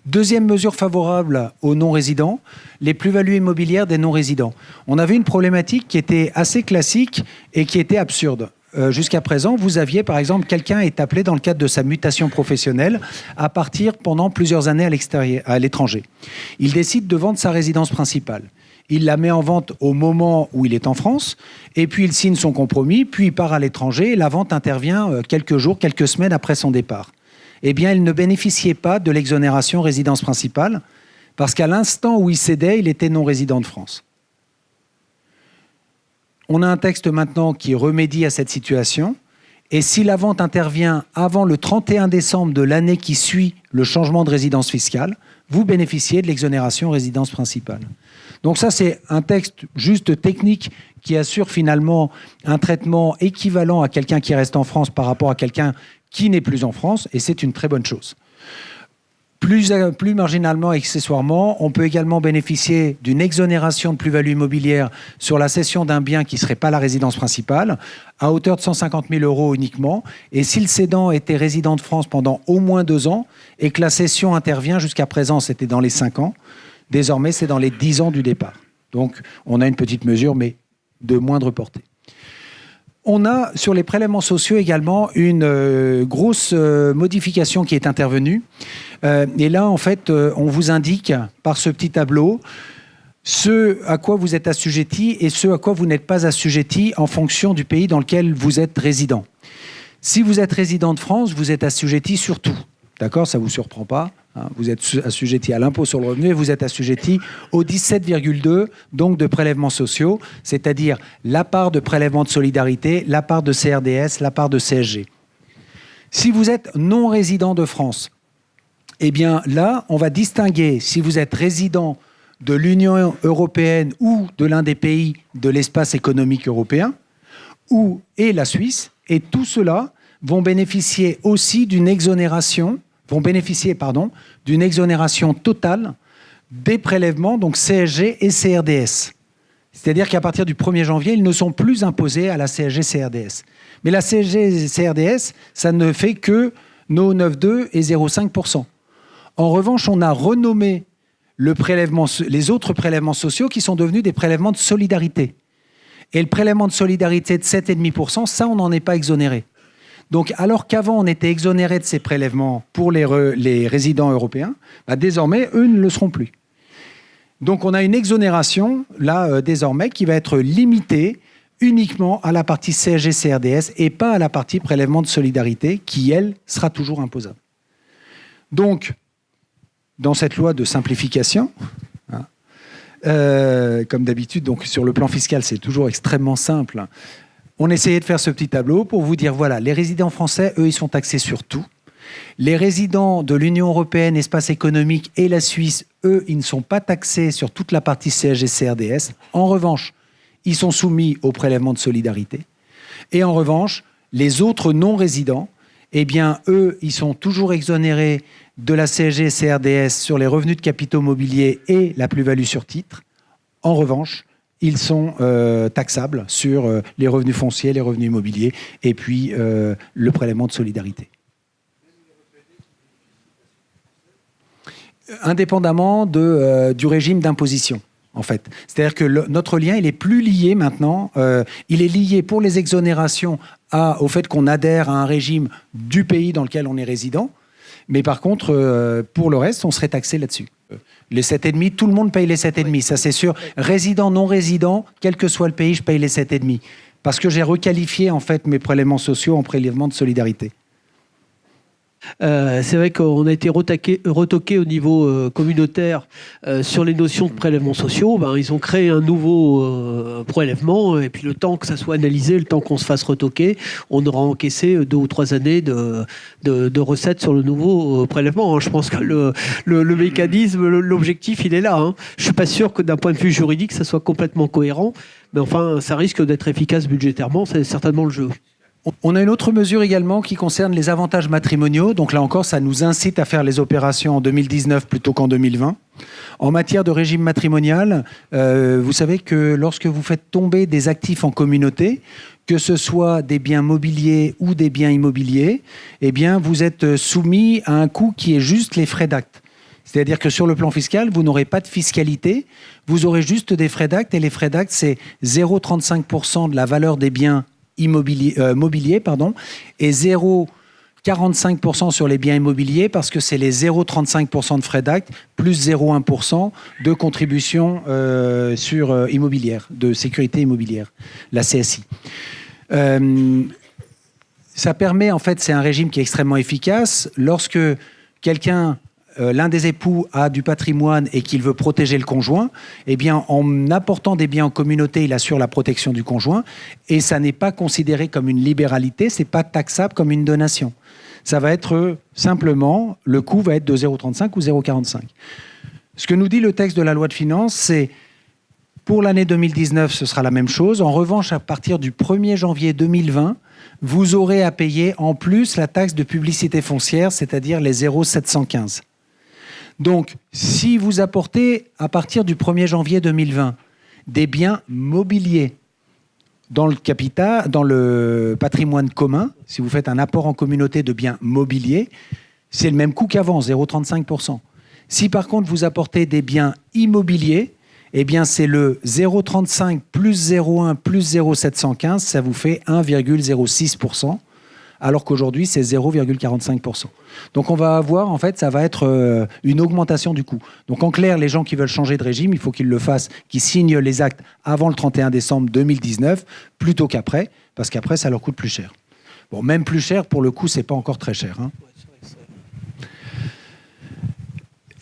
Deuxième mesure favorable aux non-résidents, les plus-values immobilières des non-résidents. On avait une problématique qui était assez classique et qui était absurde. Jusqu'à présent, vous aviez par exemple quelqu'un est appelé dans le cadre de sa mutation professionnelle à partir pendant plusieurs années à l'étranger. Il décide de vendre sa résidence principale. Il la met en vente au moment où il est en France, et puis il signe son compromis, puis il part à l'étranger, et la vente intervient quelques jours, quelques semaines après son départ. Eh bien, il ne bénéficiait pas de l'exonération résidence principale, parce qu'à l'instant où il cédait, il était non-résident de France. On a un texte maintenant qui remédie à cette situation, et si la vente intervient avant le 31 décembre de l'année qui suit le changement de résidence fiscale, vous bénéficiez de l'exonération résidence principale. Donc ça, c'est un texte juste technique qui assure finalement un traitement équivalent à quelqu'un qui reste en France par rapport à quelqu'un qui n'est plus en France, et c'est une très bonne chose. Plus marginalement et accessoirement, on peut également bénéficier d'une exonération de plus-value immobilière sur la cession d'un bien qui ne serait pas la résidence principale, à hauteur de 150 000 € uniquement. Et si le cédant était résident de France pendant au moins 2 ans et que la cession intervient, jusqu'à présent c'était dans les 5 ans, désormais c'est dans les 10 ans du départ. Donc on a une petite mesure, mais de moindre portée. On a sur les prélèvements sociaux également une grosse modification qui est intervenue. Et là, en fait, on vous indique par ce petit tableau ce à quoi vous êtes assujetti et ce à quoi vous n'êtes pas assujetti en fonction du pays dans lequel vous êtes résident. Si vous êtes résident de France, vous êtes assujetti sur tout. D'accord ? Ça ne vous surprend pas. Vous êtes assujetti à l'impôt sur le revenu et vous êtes assujetti aux 17,2 donc de prélèvements sociaux, c'est-à-dire la part de prélèvement de solidarité, la part de CRDS, la part de CSG. Si vous êtes non résident de France, eh bien là, on va distinguer si vous êtes résident de l'Union européenne ou de l'un des pays de l'espace économique européen et la Suisse, et tout cela vont bénéficier aussi d'une exonération d'une exonération totale des prélèvements, donc CSG et CRDS. C'est-à-dire qu'à partir du 1er janvier, ils ne sont plus imposés à la CSG-CRDS. Mais la CSG-CRDS, ça ne fait que nos 9,2 et 0,5%. En revanche, on a renommé les autres prélèvements sociaux qui sont devenus des prélèvements de solidarité. Et le prélèvement de solidarité de 7,5%, ça, on n'en est pas exonéré. Donc, alors qu'avant, on était exonéré de ces prélèvements pour les résidents européens, désormais, eux ne le seront plus. Donc, on a une exonération, là, désormais, qui va être limitée uniquement à la partie CSG-CRDS et pas à la partie prélèvement de solidarité, qui, elle, sera toujours imposable. Donc, dans cette loi de simplification, comme d'habitude, donc sur le plan fiscal, c'est toujours extrêmement simple. On essayait de faire ce petit tableau pour vous dire, voilà, les résidents français, eux, ils sont taxés sur tout. Les résidents de l'Union européenne, espace économique et la Suisse, eux, ils ne sont pas taxés sur toute la partie CSG-CRDS. En revanche, ils sont soumis au prélèvement de solidarité. Et en revanche, les autres non-résidents, eh bien, eux, ils sont toujours exonérés de la CSG-CRDS sur les revenus de capitaux mobiliers et la plus-value sur titre. En revanche, ils sont taxables sur les revenus fonciers, les revenus immobiliers et puis le prélèvement de solidarité. Indépendamment du régime d'imposition, en fait. C'est-à-dire que notre lien, il est plus lié maintenant. Il est lié pour les exonérations au fait qu'on adhère à un régime du pays dans lequel on est résident. Mais par contre, pour le reste, on serait taxé là-dessus. Les 7,5, tout le monde paye les 7,5, ça c'est sûr. Résident, non résident, quel que soit le pays, je paye les 7,5. Parce que j'ai requalifié en fait mes prélèvements sociaux en prélèvements de solidarité. C'est vrai qu'on a été retoqué au niveau communautaire sur les notions de prélèvements sociaux. Ils ont créé un nouveau prélèvement et puis le temps que ça soit analysé, le temps qu'on se fasse retoquer, on aura encaissé 2 ou 3 années de recettes sur le nouveau prélèvement. Je pense que le mécanisme, l'objectif, il est là. Je ne suis pas sûr que d'un point de vue juridique, ça soit complètement cohérent, mais enfin, ça risque d'être efficace budgétairement, c'est certainement le jeu. On a une autre mesure également qui concerne les avantages matrimoniaux. Donc là encore, ça nous incite à faire les opérations en 2019 plutôt qu'en 2020. En matière de régime matrimonial, vous savez que lorsque vous faites tomber des actifs en communauté, que ce soit des biens mobiliers ou des biens immobiliers, eh bien, vous êtes soumis à un coût qui est juste les frais d'acte. C'est-à-dire que sur le plan fiscal, vous n'aurez pas de fiscalité, vous aurez juste des frais d'acte, et les frais d'acte, c'est 0,35% de la valeur des biens mobilier, et 0,45% sur les biens immobiliers parce que c'est les 0,35% de frais d'acte plus 0,1% de contribution sur immobilière, de sécurité immobilière, la CSI. Ça permet, en fait, c'est un régime qui est extrêmement efficace lorsque quelqu'un l'un des époux a du patrimoine et qu'il veut protéger le conjoint, eh bien, en apportant des biens en communauté, il assure la protection du conjoint et ça n'est pas considéré comme une libéralité, c'est pas taxable comme une donation. Ça va être simplement, le coût va être de 0,35 ou 0,45. Ce que nous dit le texte de la loi de finances, c'est pour l'année 2019, ce sera la même chose. En revanche, à partir du 1er janvier 2020, vous aurez à payer en plus la taxe de publicité foncière, c'est-à-dire les 0,715. Donc, si vous apportez, à partir du 1er janvier 2020, des biens mobiliers dans le patrimoine commun, si vous faites un apport en communauté de biens mobiliers, c'est le même coût qu'avant, 0,35%. Si par contre vous apportez des biens immobiliers, eh bien c'est le 0,35 plus 0,1 plus 0,715, ça vous fait 1,06%. Alors qu'aujourd'hui, c'est 0,45%. Donc on va avoir, en fait, ça va être une augmentation du coût. Donc en clair, les gens qui veulent changer de régime, il faut qu'ils le fassent, qu'ils signent les actes avant le 31 décembre 2019, plutôt qu'après, parce qu'après, ça leur coûte plus cher. Bon, même plus cher, pour le coup, c'est pas encore très cher.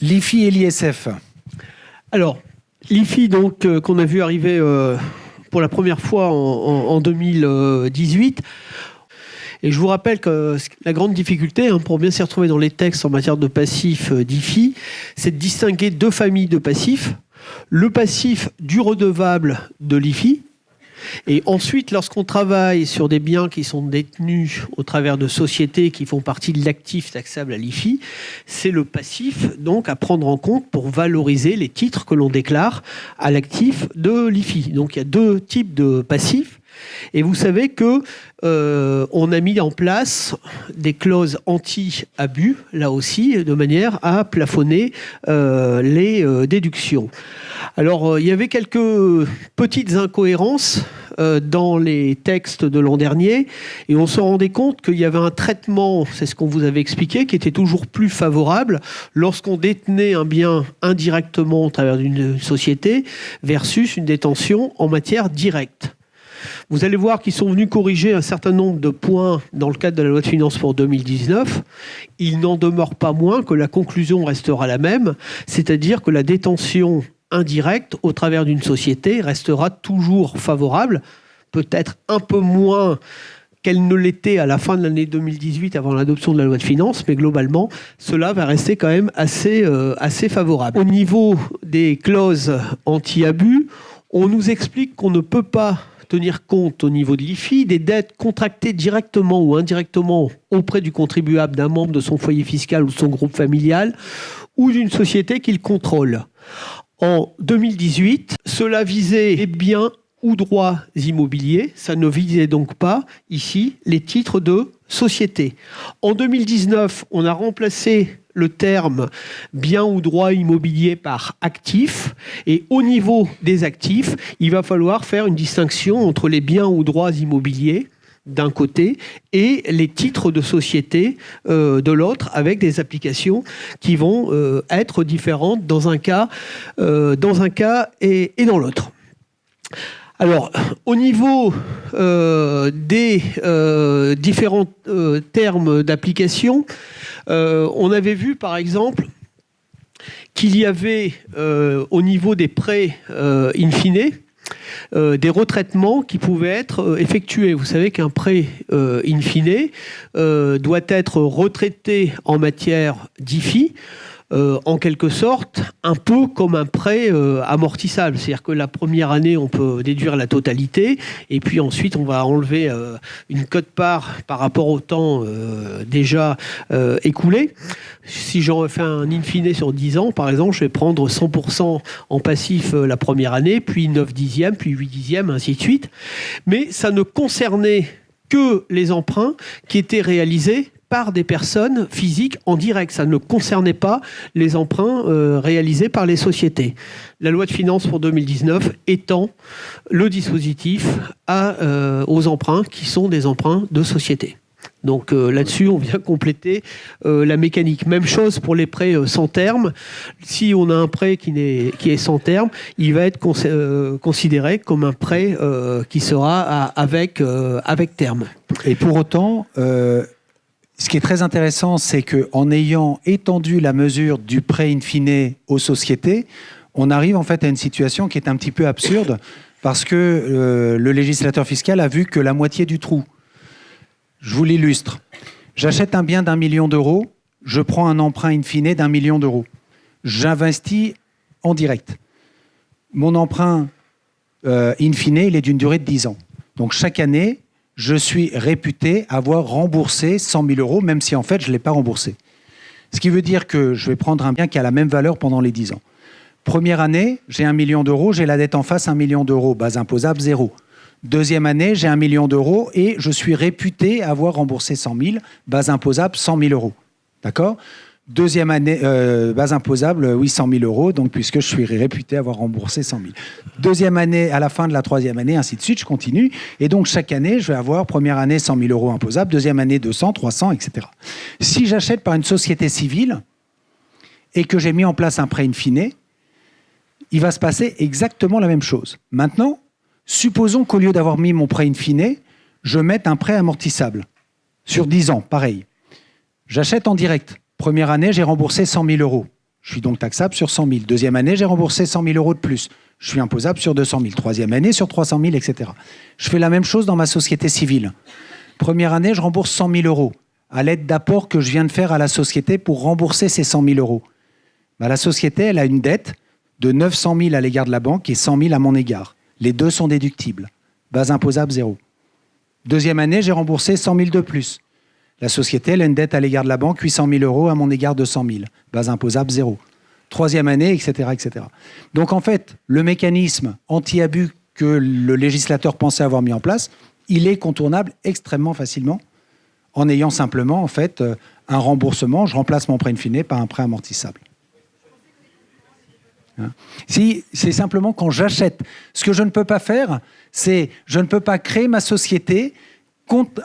L'IFI et l'ISF. Alors, l'IFI, donc, qu'on a vu arriver pour la première fois en 2018. Et je vous rappelle que la grande difficulté, pour bien s'y retrouver dans les textes en matière de passif d'IFI, c'est de distinguer 2 familles de passifs. Le passif du redevable de l'IFI. Et ensuite, lorsqu'on travaille sur des biens qui sont détenus au travers de sociétés qui font partie de l'actif taxable à l'IFI, c'est le passif donc à prendre en compte pour valoriser les titres que l'on déclare à l'actif de l'IFI. Donc il y a 2 types de passifs. Et vous savez que on a mis en place des clauses anti-abus, là aussi, de manière à plafonner les déductions. Alors, il y avait quelques petites incohérences dans les textes de l'an dernier, et on se rendait compte qu'il y avait un traitement, c'est ce qu'on vous avait expliqué, qui était toujours plus favorable lorsqu'on détenait un bien indirectement au travers d'une société versus une détention en matière directe. Vous allez voir qu'ils sont venus corriger un certain nombre de points dans le cadre de la loi de finances pour 2019. Il n'en demeure pas moins que la conclusion restera la même, c'est-à-dire que la détention indirecte au travers d'une société restera toujours favorable, peut-être un peu moins qu'elle ne l'était à la fin de l'année 2018 avant l'adoption de la loi de finances, mais globalement, cela va rester quand même assez favorable. Au niveau des clauses anti-abus, on nous explique qu'on ne peut pas tenir compte au niveau de l'IFI des dettes contractées directement ou indirectement auprès du contribuable d'un membre de son foyer fiscal ou de son groupe familial ou d'une société qu'il contrôle. En 2018, cela visait les biens ou droits immobiliers, ça ne visait donc pas ici les titres de société. En 2019, on a remplacé le terme bien ou droit immobilier par actif. Et au niveau des actifs, il va falloir faire une distinction entre les biens ou droits immobiliers d'un côté et les titres de société de l'autre, avec des applications qui vont être différentes dans un cas et dans l'autre. Alors, au niveau des différents termes d'application, on avait vu par exemple qu'il y avait au niveau des prêts in fine des retraitements qui pouvaient être effectués. Vous savez qu'un prêt in fine doit être retraité en matière d'IFI, en quelque sorte, un peu comme un prêt amortissable. C'est-à-dire que la première année, on peut déduire la totalité, et puis ensuite, on va enlever une quote-part par rapport au temps déjà écoulé. Si j'en fais un in fine sur 10 ans, par exemple, je vais prendre 100% en passif la première année, puis 9 dixièmes, puis 8 dixièmes, ainsi de suite. Mais ça ne concernait que les emprunts qui étaient réalisés par des personnes physiques en direct. Ça ne concernait pas les emprunts réalisés par les sociétés. La loi de finances pour 2019 étend le dispositif aux emprunts qui sont des emprunts de société. Donc là-dessus, on vient compléter la mécanique. Même chose pour les prêts sans terme. Si on a un prêt qui est sans terme, il va être considéré comme un prêt qui sera avec terme. Et pour autant, ce qui est très intéressant, c'est qu'en ayant étendu la mesure du prêt in fine aux sociétés, on arrive en fait à une situation qui est un petit peu absurde parce que le législateur fiscal a vu que la moitié du trou. Je vous l'illustre. J'achète un bien d'1 million d'euros, je prends un emprunt in fine d'1 million d'euros. J'investis en direct. Mon emprunt in fine, il est d'une durée de 10 ans. Donc chaque année, je suis réputé avoir remboursé 100 000 euros, même si en fait je ne l'ai pas remboursé. Ce qui veut dire que je vais prendre un bien qui a la même valeur pendant les 10 ans. Première année, j'ai 1 million d'euros, j'ai la dette en face 1 million d'euros, base imposable 0. Deuxième année, j'ai 1 million d'euros et je suis réputé avoir remboursé 100 000, base imposable 100 000 euros. D'accord ? Deuxième année, base imposable, oui, 100 000 euros, donc puisque je suis réputé avoir remboursé 100 000. Deuxième année, à la fin de la troisième année, ainsi de suite, je continue. Et donc, chaque année, je vais avoir, première année, 100 000 euros imposables, deuxième année, 200, 300, etc. Si j'achète par une société civile et que j'ai mis en place un prêt in fine, il va se passer exactement la même chose. Maintenant, supposons qu'au lieu d'avoir mis mon prêt in fine, je mette un prêt amortissable sur 10 ans, pareil. J'achète en direct. Première année, j'ai remboursé 100 000 euros. Je suis donc taxable sur 100 000. Deuxième année, j'ai remboursé 100 000 euros de plus. Je suis imposable sur 200 000. Troisième année, sur 300 000, etc. Je fais la même chose dans ma société civile. Première année, je rembourse 100 000 euros à l'aide d'apports que je viens de faire à la société pour rembourser ces 100 000 euros. Ben, la société, elle a une dette de 900 000 à l'égard de la banque et 100 000 à mon égard. Les deux sont déductibles. Base imposable 0. Deuxième année, j'ai remboursé 100 000 de plus. La société, elle a une dette à l'égard de la banque, 800 000 euros, à mon égard 200 000. Base imposable 0. Troisième année, etc., etc. Donc en fait, le mécanisme anti-abus que le législateur pensait avoir mis en place, il est contournable extrêmement facilement en ayant simplement en fait un remboursement. Je remplace mon prêt in fine par un prêt amortissable. Si, c'est simplement quand j'achète. Ce que je ne peux pas faire, c'est je ne peux pas créer ma société,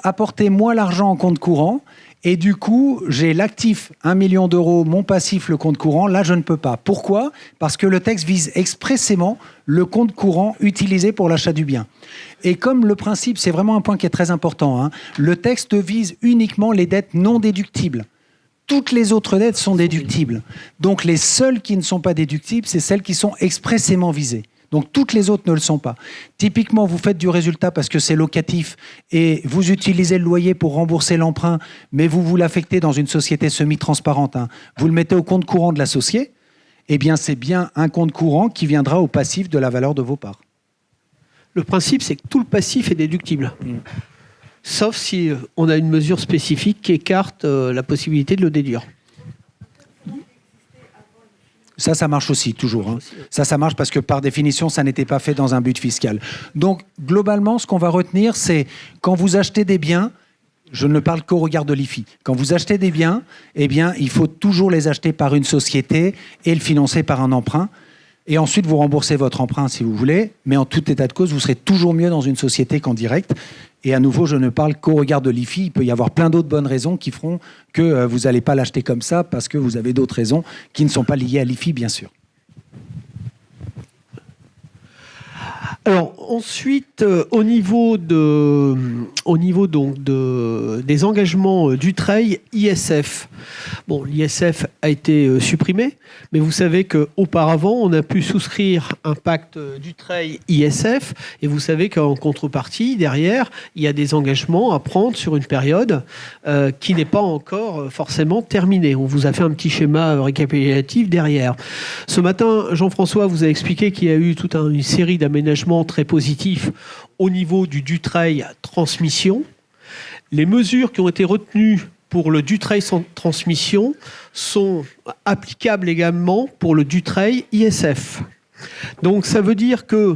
apporter moi l'argent en compte courant et du coup j'ai l'actif 1 million d'euros, mon passif le compte courant. Là je ne peux pas. Pourquoi ? Parce que le texte vise expressément le compte courant utilisé pour l'achat du bien. Et comme le principe, c'est vraiment un point qui est très important, hein, le texte vise uniquement les dettes non déductibles. Toutes les autres dettes sont déductibles. Donc les seules qui ne sont pas déductibles, c'est celles qui sont expressément visées. Donc toutes les autres ne le sont pas. Typiquement, vous faites du résultat parce que c'est locatif et vous utilisez le loyer pour rembourser l'emprunt, mais vous l'affectez dans une société semi-transparente. Hein. Vous le mettez au compte courant de l'associé, eh bien c'est bien un compte courant qui viendra au passif de la valeur de vos parts. Le principe, c'est que tout le passif est déductible. Sauf si on a une mesure spécifique qui écarte la possibilité de le déduire. Ça marche aussi, toujours. Hein. Ça marche parce que par définition, ça n'était pas fait dans un but fiscal. Donc, globalement, ce qu'on va retenir, c'est quand vous achetez des biens, je ne parle qu'au regard de l'IFI, quand vous achetez des biens, eh bien, il faut toujours les acheter par une société et le financer par un emprunt. Et ensuite, vous remboursez votre emprunt si vous voulez, mais en tout état de cause, vous serez toujours mieux dans une société qu'en direct. Et à nouveau, je ne parle qu'au regard de l'IFI. Il peut y avoir plein d'autres bonnes raisons qui feront que vous n'allez pas l'acheter comme ça parce que vous avez d'autres raisons qui ne sont pas liées à l'IFI, bien sûr. Alors ensuite, au niveau donc des engagements d'Utreil, ISF. Bon, l'ISF a été supprimé, mais vous savez qu'auparavant, on a pu souscrire un pacte d'Utreil ISF, et vous savez qu'en contrepartie, derrière, il y a des engagements à prendre sur une période qui n'est pas encore forcément terminée. On vous a fait un petit schéma récapitulatif derrière. Ce matin, Jean-François vous a expliqué qu'il y a eu toute une série d'aménagements très positifs au niveau du Dutreil transmission. Les mesures qui ont été retenues pour le Dutreil transmission sont applicables également pour le Dutreil ISF. Donc ça veut dire que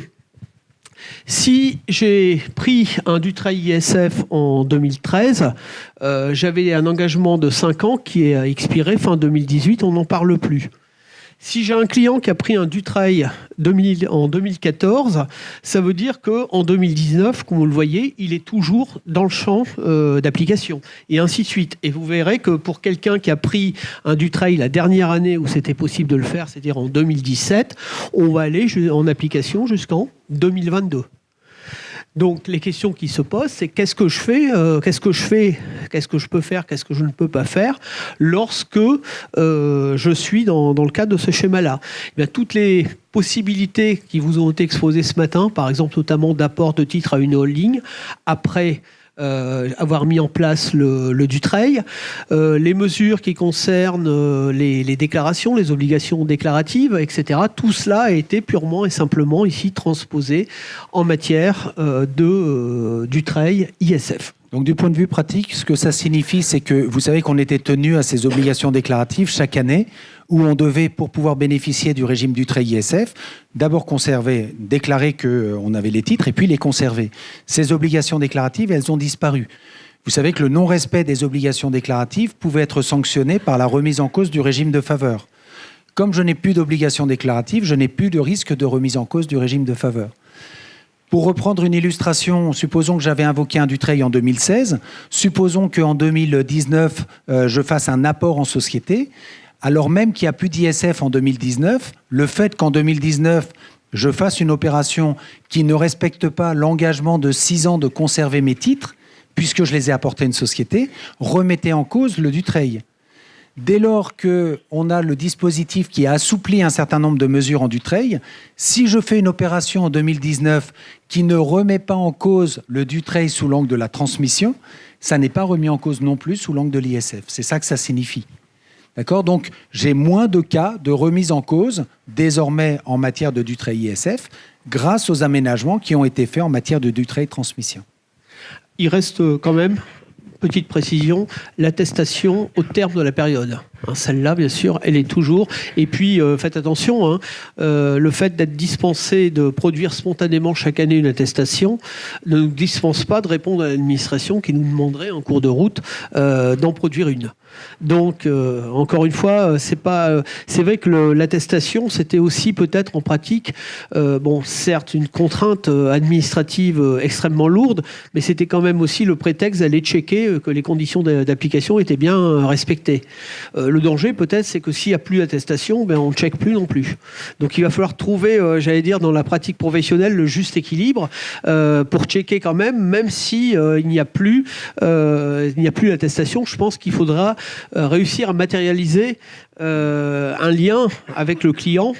si j'ai pris un Dutreil ISF en 2013, j'avais un engagement de 5 ans qui est expiré fin 2018, on n'en parle plus. Si j'ai un client qui a pris un Dutreil en 2014, ça veut dire qu'en 2019, comme vous le voyez, il est toujours dans le champ d'application, et ainsi de suite. Et vous verrez que pour quelqu'un qui a pris un Dutreil la dernière année où c'était possible de le faire, c'est-à-dire en 2017, on va aller en application jusqu'en 2022. Donc les questions qui se posent, c'est qu'est-ce que je fais, qu'est-ce que je peux faire, qu'est-ce que je ne peux pas faire lorsque je suis dans le cadre de ce schéma-là. Eh bien, toutes les possibilités qui vous ont été exposées ce matin, par exemple notamment d'apport de titres à une holding, après avoir mis en place le Dutreil, les mesures qui concernent les déclarations, les obligations déclaratives, etc. Tout cela a été purement et simplement ici transposé en matière de Dutreil ISF. Donc du point de vue pratique, ce que ça signifie, c'est que vous savez qu'on était tenu à ces obligations déclaratives chaque année, où on devait, pour pouvoir bénéficier du régime Dutreil ISF, d'abord déclarer qu'on avait les titres et puis les conserver. Ces obligations déclaratives, elles ont disparu. Vous savez que le non-respect des obligations déclaratives pouvait être sanctionné par la remise en cause du régime de faveur. Comme je n'ai plus d'obligations déclaratives, je n'ai plus de risque de remise en cause du régime de faveur. Pour reprendre une illustration, supposons que j'avais invoqué un Dutreil en 2016, supposons qu'en 2019, je fasse un apport en société, alors même qu'il n'y a plus d'ISF en 2019, le fait qu'en 2019, je fasse une opération qui ne respecte pas l'engagement de 6 ans de conserver mes titres, puisque je les ai apportés à une société, remettait en cause le Dutreil. Dès lors qu'on a le dispositif qui a assoupli un certain nombre de mesures en Dutreil, si je fais une opération en 2019 qui ne remet pas en cause le Dutreil sous l'angle de la transmission, ça n'est pas remis en cause non plus sous l'angle de l'ISF. C'est ça que ça signifie. D'accord ? Donc, j'ai moins de cas de remise en cause désormais en matière de Dutreil ISF grâce aux aménagements qui ont été faits en matière de Dutreil transmission. Il reste quand même, petite précision, l'attestation au terme de la période. Celle-là, bien sûr, elle est toujours. Et puis, faites attention, le fait d'être dispensé de produire spontanément chaque année une attestation ne nous dispense pas de répondre à l'administration qui nous demanderait en cours de route d'en produire une. Donc, encore une fois, c'est vrai que l'attestation, c'était aussi peut-être en pratique, certes, une contrainte administrative extrêmement lourde, mais c'était quand même aussi le prétexte d'aller checker que les conditions d'application étaient bien respectées. Le danger, peut-être, c'est que s'il n'y a plus d'attestation, on ne check plus non plus. Donc, il va falloir trouver, dans la pratique professionnelle, le juste équilibre pour checker quand même si il n'y a plus l'attestation. Je pense qu'il faudra réussir à matérialiser un lien avec le client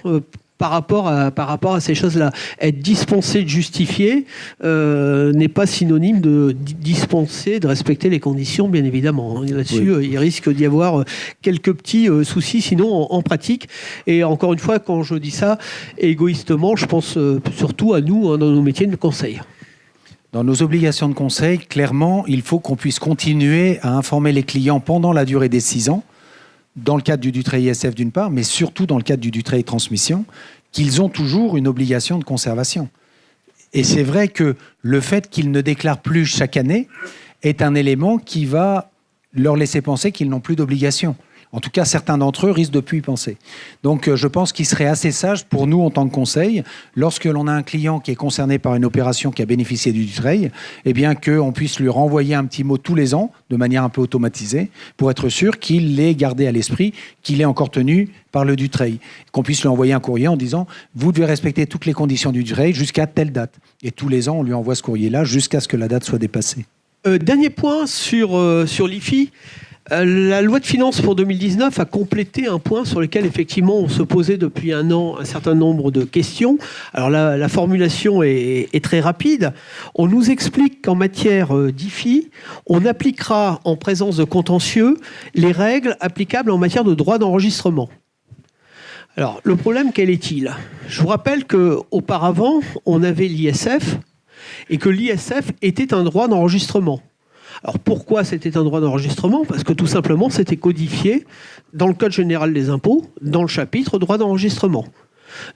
par rapport à ces choses-là. Être dispensé de justifier n'est pas synonyme de dispenser de respecter les conditions, bien évidemment. Là-dessus, oui. Il risque d'y avoir quelques petits soucis, sinon en pratique. Et encore une fois, quand je dis ça, égoïstement, je pense surtout à nous, dans nos métiers de conseil. Dans nos obligations de conseil, clairement, il faut qu'on puisse continuer à informer les clients pendant la durée des 6 ans, dans le cadre du Dutreil ISF d'une part, mais surtout dans le cadre du Dutreil transmission, qu'ils ont toujours une obligation de conservation. Et c'est vrai que le fait qu'ils ne déclarent plus chaque année est un élément qui va leur laisser penser qu'ils n'ont plus d'obligation. En tout cas, certains d'entre eux risquent de plus y penser. Donc, je pense qu'il serait assez sage pour nous, en tant que conseil, lorsque l'on a un client qui est concerné par une opération qui a bénéficié du Dutreil, eh bien, qu'on puisse lui renvoyer un petit mot tous les ans, de manière un peu automatisée, pour être sûr qu'il l'ait gardé à l'esprit, qu'il est encore tenu par le Dutreil. Qu'on puisse lui envoyer un courrier en disant « Vous devez respecter toutes les conditions du Dutreil jusqu'à telle date ». Et tous les ans, on lui envoie ce courrier-là jusqu'à ce que la date soit dépassée. Dernier point sur l'IFI. La loi de finances pour 2019 a complété un point sur lequel effectivement on se posait depuis un an un certain nombre de questions. Alors la formulation est très rapide. On nous explique qu'en matière d'IFI, on appliquera en présence de contentieux les règles applicables en matière de droit d'enregistrement. Alors le problème, quel est-il ? Je vous rappelle qu'auparavant, on avait l'ISF et que l'ISF était un droit d'enregistrement. Alors pourquoi c'était un droit d'enregistrement ? Parce que tout simplement, c'était codifié dans le Code général des impôts, dans le chapitre droit d'enregistrement.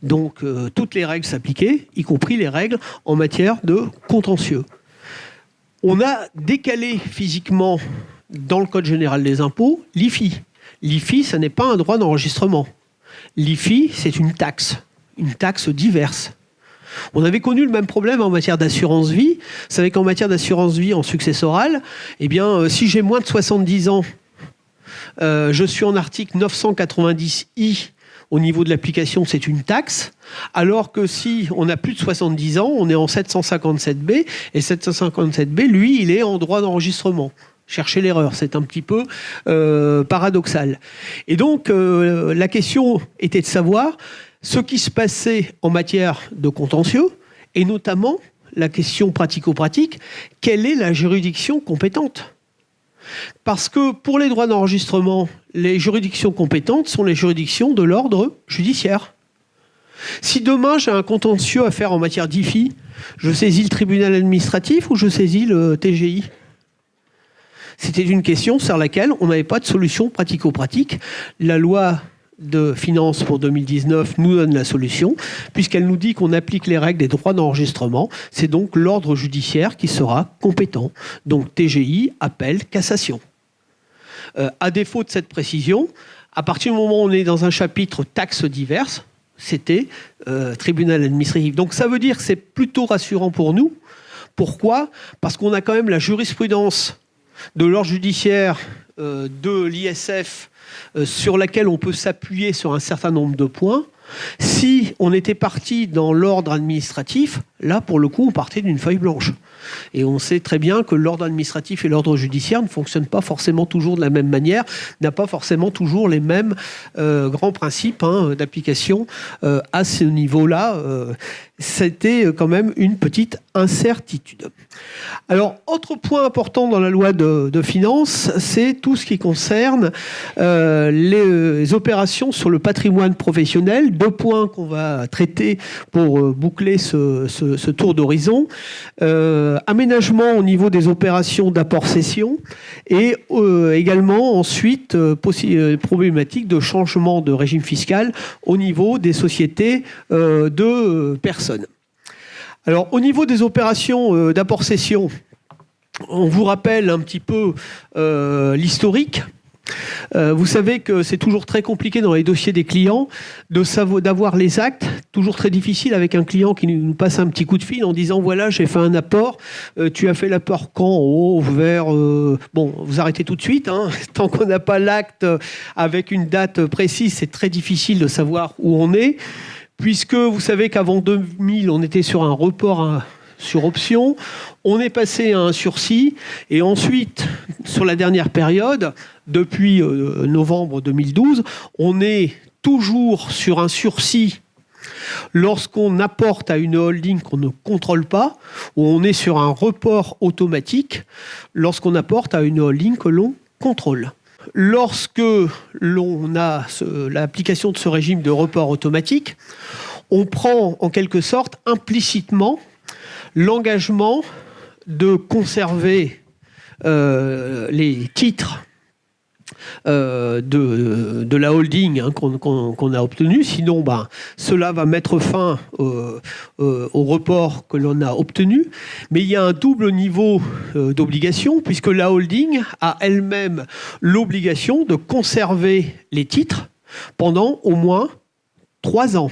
Donc toutes les règles s'appliquaient, y compris les règles en matière de contentieux. On a décalé physiquement dans le Code général des impôts l'IFI. L'IFI, ce n'est pas un droit d'enregistrement. L'IFI, c'est une taxe diverse. On avait connu le même problème en matière d'assurance vie. Vous savez qu'en matière d'assurance vie en successoral, eh bien, si j'ai moins de 70 ans, je suis en article 990I au niveau de l'application, c'est une taxe. Alors que si on a plus de 70 ans, on est en 757B. Et 757B, lui, il est en droit d'enregistrement. Cherchez l'erreur, c'est un petit peu paradoxal. Et donc, la question était de savoir ce qui se passait en matière de contentieux, et notamment la question pratico-pratique, quelle est la juridiction compétente ? Parce que pour les droits d'enregistrement, les juridictions compétentes sont les juridictions de l'ordre judiciaire. Si demain j'ai un contentieux à faire en matière d'IFI, je saisis le tribunal administratif ou je saisis le TGI ? C'était une question sur laquelle on n'avait pas de solution pratico-pratique. La loi de finances pour 2019 nous donne la solution, puisqu'elle nous dit qu'on applique les règles des droits d'enregistrement. C'est donc l'ordre judiciaire qui sera compétent. Donc TGI, appel, cassation. À défaut de cette précision, à partir du moment où on est dans un chapitre taxes diverses, c'était tribunal administratif. Donc ça veut dire que c'est plutôt rassurant pour nous. Pourquoi ? Parce qu'on a quand même la jurisprudence de l'ordre judiciaire de l'ISF sur laquelle on peut s'appuyer sur un certain nombre de points. Si on était parti dans l'ordre administratif, là, pour le coup, on partait d'une feuille blanche. Et on sait très bien que l'ordre administratif et l'ordre judiciaire ne fonctionnent pas forcément toujours de la même manière, n'a pas forcément toujours les mêmes grands principes d'application à ce niveau-là. C'était quand même une petite incertitude. Alors, autre point important dans la loi de finances, c'est tout ce qui concerne les opérations sur le patrimoine professionnel. 2 points qu'on va traiter pour boucler ce tour d'horizon. Aménagement au niveau des opérations d'apport-cession et également ensuite problématique de changement de régime fiscal au niveau des sociétés de personnes. Alors, au niveau des opérations d'apport-cession, on vous rappelle un petit peu l'historique. Vous savez que c'est toujours très compliqué dans les dossiers des clients d'avoir les actes. Toujours très difficile avec un client qui nous passe un petit coup de fil en disant voilà, j'ai fait un apport, tu as fait l'apport quand ? Oh, vers... Bon, vous arrêtez tout de suite. Tant qu'on n'a pas l'acte avec une date précise, c'est très difficile de savoir où on est. Puisque vous savez qu'avant 2000, on était sur un report sur option, on est passé à un sursis, et ensuite, sur la dernière période, depuis novembre 2012, on est toujours sur un sursis lorsqu'on apporte à une holding qu'on ne contrôle pas, ou on est sur un report automatique lorsqu'on apporte à une holding que l'on contrôle. Lorsque l'on a l'application de ce régime de report automatique, on prend en quelque sorte implicitement l'engagement de conserver les titres de la holding qu'on a obtenue. Sinon, cela va mettre fin au report que l'on a obtenu. Mais il y a un double niveau d'obligation, puisque la holding a elle-même l'obligation de conserver les titres pendant au moins 3 ans.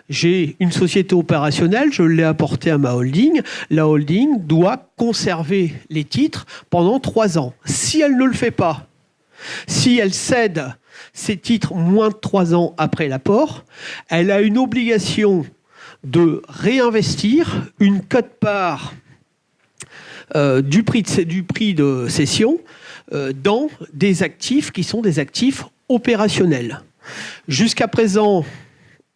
J'ai une société opérationnelle, je l'ai apportée à ma holding. La holding doit conserver les titres pendant 3 ans. Si elle ne le fait pas, si elle cède ses titres moins de 3 ans après l'apport, elle a une obligation de réinvestir une quote-part du prix de cession dans des actifs qui sont des actifs opérationnels. Jusqu'à présent,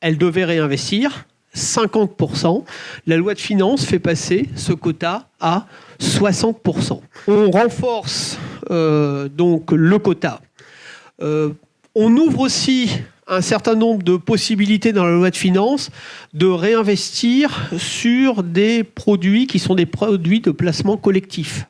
elle devait réinvestir 50%. La loi de finances fait passer ce quota à 60%. On renforce donc le quota. On ouvre aussi un certain nombre de possibilités dans la loi de finances de réinvestir sur des produits qui sont des produits de placement collectif,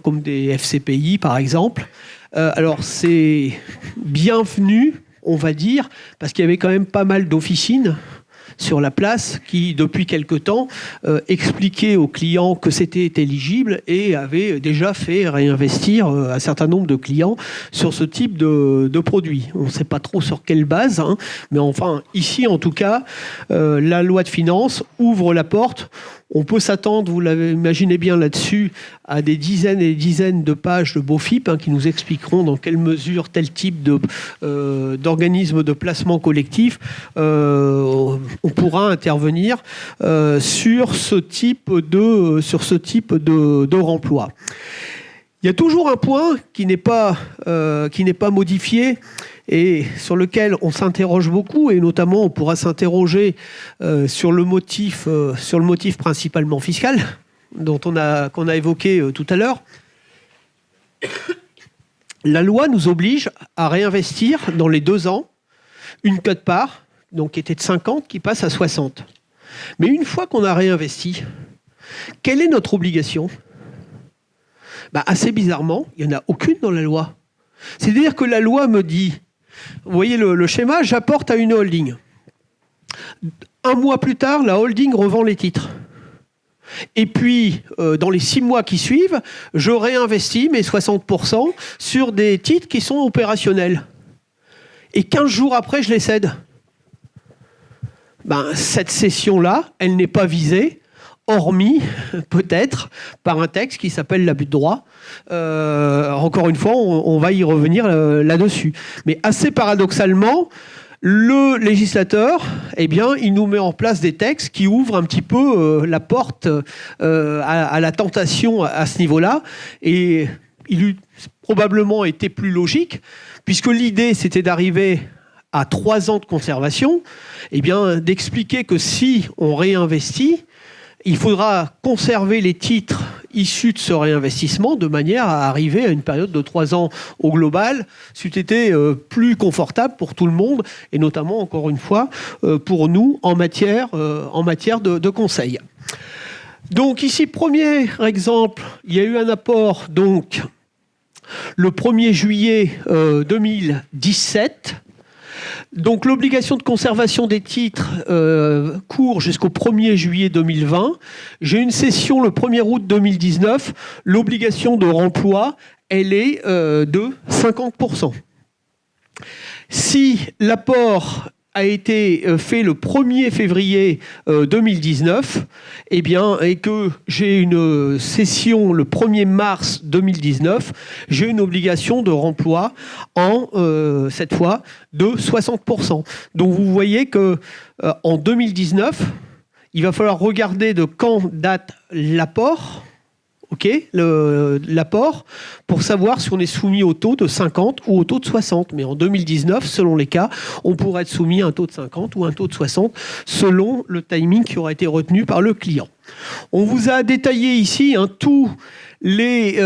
comme des FCPI par exemple. Alors c'est bienvenu, on va dire, parce qu'il y avait quand même pas mal d'officines sur la place qui, depuis quelque temps, expliquaient aux clients que c'était éligible et avaient déjà fait réinvestir un certain nombre de clients sur ce type de produit. On ne sait pas trop sur quelle base, mais enfin, ici, en tout cas, la loi de finances ouvre la porte. On peut s'attendre, vous l'avez imaginé bien là-dessus, à des dizaines et des dizaines de pages de BOFIP qui nous expliqueront dans quelle mesure tel type d'organisme de placement collectif on pourra intervenir sur ce type de remploi. Il y a toujours un point qui n'est pas modifié et sur lequel on s'interroge beaucoup, et notamment on pourra s'interroger sur le motif principalement fiscal qu'on a évoqué tout à l'heure. La loi nous oblige à réinvestir dans les 2 ans une quote-part, donc qui était de 50, qui passe à 60. Mais une fois qu'on a réinvesti, quelle est notre obligation ? Assez bizarrement, il n'y en a aucune dans la loi. C'est-à-dire que la loi me dit, vous voyez le schéma, j'apporte à une holding. 1 mois plus tard, la holding revend les titres. Et puis, dans les 6 mois qui suivent, je réinvestis mes 60% sur des titres qui sont opérationnels. Et 15 jours après, je les cède. Cette cession-là, elle n'est pas visée, hormis peut-être par un texte qui s'appelle l'abus de droit. Encore une fois, on va y revenir là-dessus. Mais assez paradoxalement, le législateur, il nous met en place des textes qui ouvrent un petit peu la porte à la tentation à ce niveau-là. Et il eût probablement été plus logique, puisque l'idée, c'était d'arriver à 3 ans de conservation, d'expliquer que si on réinvestit, il faudra conserver les titres issus de ce réinvestissement de manière à arriver à une période de 3 ans au global, c'eût été plus confortable pour tout le monde, et notamment, encore une fois, pour nous en matière de conseil. Donc ici, premier exemple, il y a eu un apport donc le 1er juillet 2017. Donc l'obligation de conservation des titres court jusqu'au 1er juillet 2020. J'ai une session le 1er août 2019. L'obligation de remploi, elle est de 50%. Si l'apport a été fait le 1er février 2019, et que j'ai une session le 1er mars 2019, j'ai une obligation de remploi cette fois, de 60%. Donc vous voyez que en 2019, il va falloir regarder de quand date l'apport, l'apport, pour savoir si on est soumis au taux de 50 ou au taux de 60. Mais en 2019, selon les cas, on pourrait être soumis à un taux de 50 ou un taux de 60, selon le timing qui aura été retenu par le client. On vous a détaillé ici tous les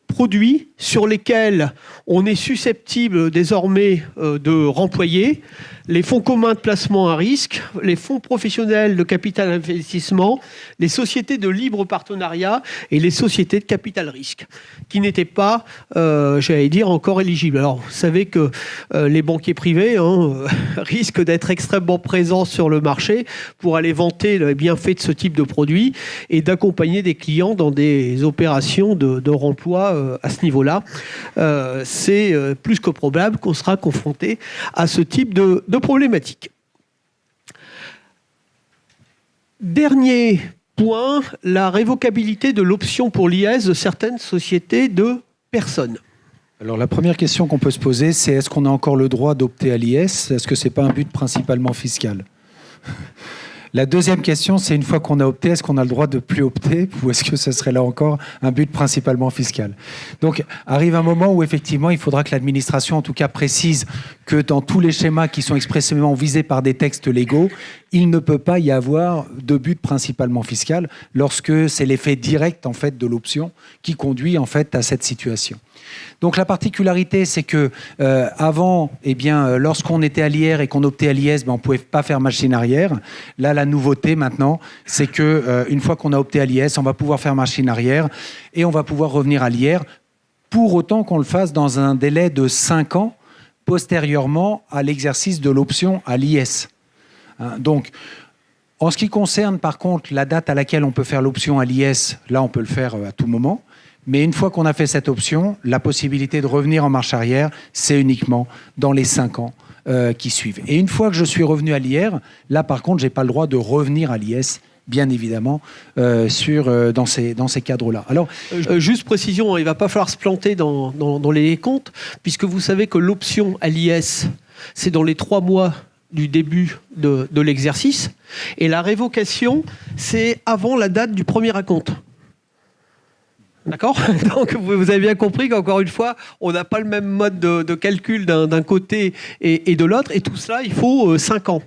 produits sur lesquels on est susceptible désormais de remployer les fonds communs de placement à risque, les fonds professionnels de capital investissement, les sociétés de libre partenariat et les sociétés de capital risque, qui n'étaient pas, j'allais dire, encore éligibles. Alors, vous savez que les banquiers privés risquent d'être extrêmement présents sur le marché pour aller vanter les bienfaits de ce type de produit et d'accompagner des clients dans des opérations de remploi à ce niveau-là. C'est plus que probable qu'on sera confronté à ce type de problématique. Dernier point, la révocabilité de l'option pour l'IS de certaines sociétés de personnes. Alors la première question qu'on peut se poser, c'est est-ce qu'on a encore le droit d'opter à l'IS ? Est-ce que ce n'est pas un but principalement fiscal ? La deuxième question, c'est une fois qu'on a opté, est-ce qu'on a le droit de plus opter ou est-ce que ce serait là encore un but principalement fiscal ? Donc, arrive un moment où effectivement, il faudra que l'administration, en tout cas, précise que dans tous les schémas qui sont expressément visés par des textes légaux, il ne peut pas y avoir de but principalement fiscal lorsque c'est l'effet direct en fait de l'option qui conduit en fait à cette situation. Donc la particularité, c'est que avant, lorsqu'on était à l'IR et qu'on optait à l'IS, on ne pouvait pas faire machine arrière. Là, la nouveauté maintenant, c'est que une fois qu'on a opté à l'IS, on va pouvoir faire machine arrière et on va pouvoir revenir à l'IR, pour autant qu'on le fasse dans un délai de 5 ans postérieurement à l'exercice de l'option à l'IS. Donc, en ce qui concerne par contre la date à laquelle on peut faire l'option à l'IS, là on peut le faire à tout moment. Mais une fois qu'on a fait cette option, la possibilité de revenir en marche arrière, c'est uniquement dans les 5 ans qui suivent. Et une fois que je suis revenu à l'IR, là par contre, je n'ai pas le droit de revenir à l'IS, bien évidemment, dans ces cadres-là. Alors, juste précision, il ne va pas falloir se planter dans les comptes, puisque vous savez que l'option à l'IS, c'est dans les 3 mois du début de l'exercice, et la révocation, c'est avant la date du premier acompte. D'accord ? Donc, vous avez bien compris qu'encore une fois, on n'a pas le même mode de calcul d'un côté et de l'autre. Et tout cela, il faut 5 ans.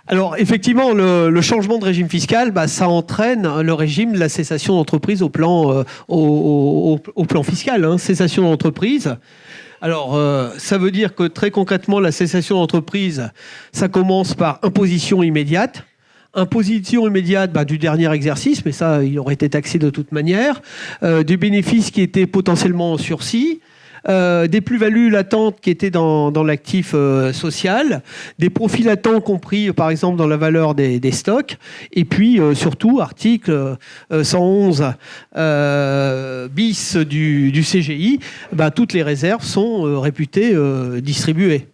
Alors, effectivement, le changement de régime fiscal, ça entraîne le régime de la cessation d'entreprise au plan fiscal. Cessation d'entreprise. Alors, ça veut dire que très concrètement, la cessation d'entreprise, ça commence par imposition immédiate. Imposition immédiate du dernier exercice, mais ça, il aurait été taxé de toute manière, des bénéfices qui étaient potentiellement en sursis, des plus-values latentes qui étaient dans l'actif social, des profits latents compris par exemple dans la valeur des stocks, et puis surtout, article 111 bis du CGI, toutes les réserves sont réputées distribuées.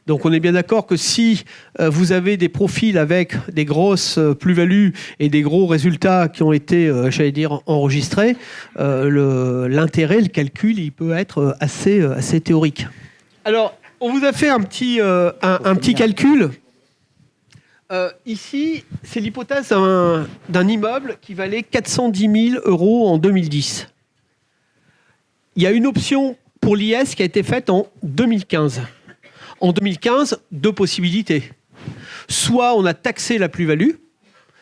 Donc on est bien d'accord que si vous avez des profils avec des grosses plus-values et des gros résultats qui ont été, enregistrés, l'intérêt, le calcul, il peut être assez théorique. Alors, on vous a fait un petit calcul. Ici, c'est l'hypothèse d'un immeuble qui valait 410 000 € en 2010. Il y a une option pour l'IS qui a été faite en 2015. En 2015, 2 possibilités. Soit on a taxé la plus-value,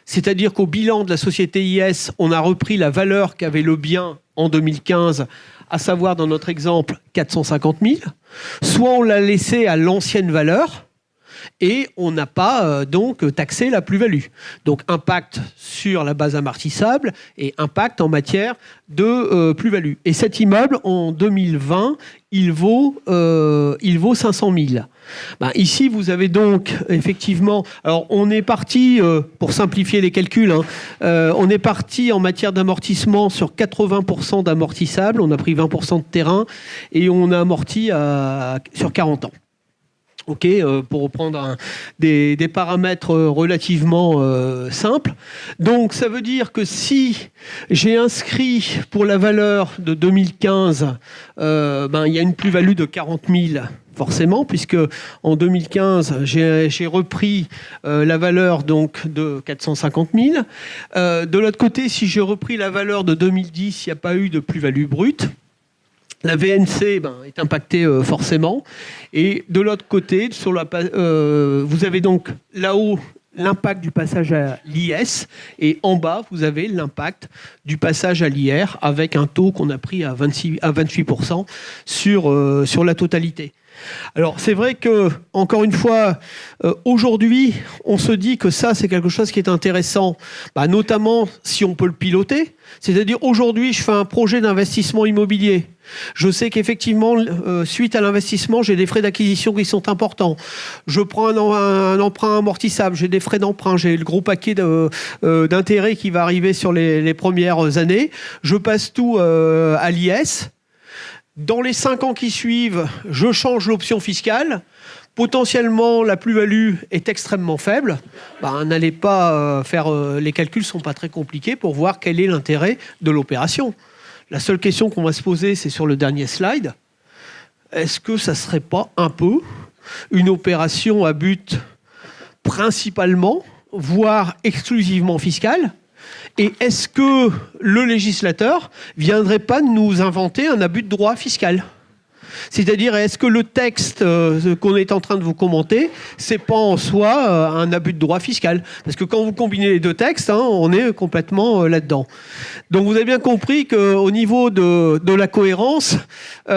c'est-à-dire qu'au bilan de la société IS, on a repris la valeur qu'avait le bien en 2015, à savoir dans notre exemple 450 000. Soit on l'a laissé à l'ancienne valeur et on n'a pas donc taxé la plus-value. Donc impact sur la base amortissable et impact en matière de plus-value. Et cet immeuble, en 2020, il vaut 500 000. Ici, vous avez donc effectivement... Alors, on est parti, pour simplifier les calculs, on est parti en matière d'amortissement sur 80% d'amortissable. On a pris 20% de terrain et on a amorti sur 40 ans. OK, pour reprendre des paramètres relativement simples. Donc, ça veut dire que si j'ai inscrit pour la valeur de 2015, il y a une plus-value de 40 000, forcément, puisque en 2015, j'ai repris la valeur donc, de 450 000. De l'autre côté, si j'ai repris la valeur de 2010, il n'y a pas eu de plus-value brute. La VNC est impactée forcément. Et de l'autre côté, vous avez donc là-haut l'impact du passage à l'IS, et en bas, vous avez l'impact du passage à l'IR avec un taux qu'on a pris à 28% sur la totalité. Alors c'est vrai que, encore une fois, aujourd'hui, on se dit que ça, c'est quelque chose qui est intéressant, notamment si on peut le piloter. C'est-à-dire, aujourd'hui, je fais un projet d'investissement immobilier. Je sais qu'effectivement, suite à l'investissement, j'ai des frais d'acquisition qui sont importants. Je prends un emprunt amortissable, j'ai des frais d'emprunt, j'ai le gros paquet d'intérêts qui va arriver sur les premières années. Je passe tout à l'IS. Dans les 5 ans qui suivent, je change l'option fiscale. Potentiellement, la plus-value est extrêmement faible. N'allez pas faire... les calculs ne sont pas très compliqués pour voir quel est l'intérêt de l'opération. La seule question qu'on va se poser, c'est sur le dernier slide. Est-ce que ça ne serait pas un peu une opération à but principalement, voire exclusivement fiscal ? Et est-ce que le législateur ne viendrait pas nous inventer un abus de droit fiscal ? C'est-à-dire, est-ce que le texte qu'on est en train de vous commenter, c'est pas en soi un abus de droit fiscal ? Parce que quand vous combinez les deux textes, on est complètement là-dedans. Donc vous avez bien compris qu'au niveau de la cohérence, il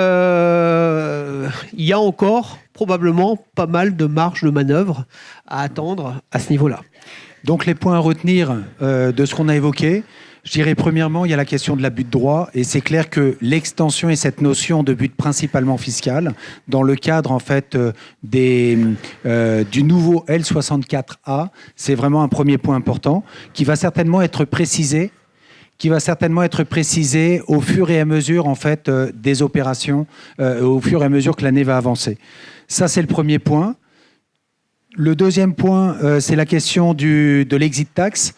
y a encore probablement pas mal de marge de manœuvre à attendre à ce niveau-là. Donc les points à retenir de ce qu'on a évoqué, je dirais premièrement, il y a la question de l'abus de droit, et c'est clair que l'extension et cette notion de but principalement fiscal, dans le cadre en fait du nouveau L64A, c'est vraiment un premier point important qui va certainement être précisé au fur et à mesure en fait des opérations, au fur et à mesure que l'année va avancer. Ça, c'est le premier point. Le deuxième point, c'est la question de l'exit tax.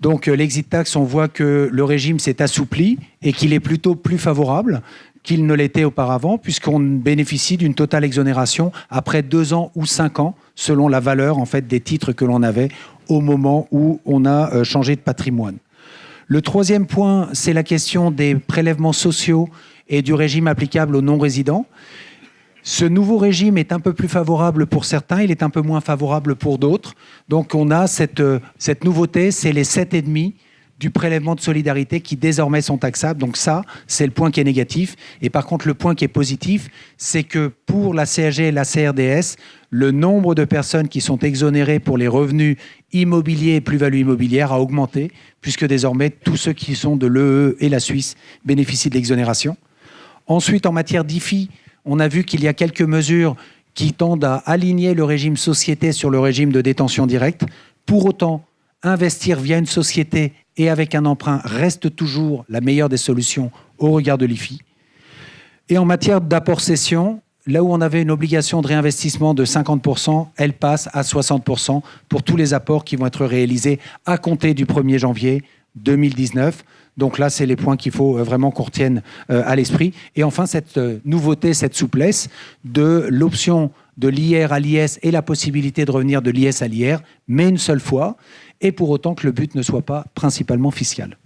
Donc l'exit tax, on voit que le régime s'est assoupli et qu'il est plutôt plus favorable qu'il ne l'était auparavant, puisqu'on bénéficie d'une totale exonération après 2 ans ou 5 ans, selon la valeur en fait des titres que l'on avait au moment où on a changé de patrimoine. Le troisième point, c'est la question des prélèvements sociaux et du régime applicable aux non-résidents. Ce nouveau régime est un peu plus favorable pour certains, il est un peu moins favorable pour d'autres. Donc on a cette nouveauté, c'est les 7,5 du prélèvement de solidarité qui désormais sont taxables. Donc ça, c'est le point qui est négatif. Et par contre, le point qui est positif, c'est que pour la CSG et la CRDS, le nombre de personnes qui sont exonérées pour les revenus immobiliers et plus-values immobilières a augmenté, puisque désormais, tous ceux qui sont de l'EE et la Suisse bénéficient de l'exonération. Ensuite, en matière d'IFI, on a vu qu'il y a quelques mesures qui tendent à aligner le régime société sur le régime de détention directe. Pour autant, investir via une société et avec un emprunt reste toujours la meilleure des solutions au regard de l'IFI. Et en matière d'apport-cession, là où on avait une obligation de réinvestissement de 50%, elle passe à 60% pour tous les apports qui vont être réalisés à compter du 1er janvier 2019. Donc là, c'est les points qu'il faut vraiment qu'on retienne à l'esprit. Et enfin, cette nouveauté, cette souplesse de l'option de l'IR à l'IS et la possibilité de revenir de l'IS à l'IR, mais une seule fois, et pour autant que le but ne soit pas principalement fiscal.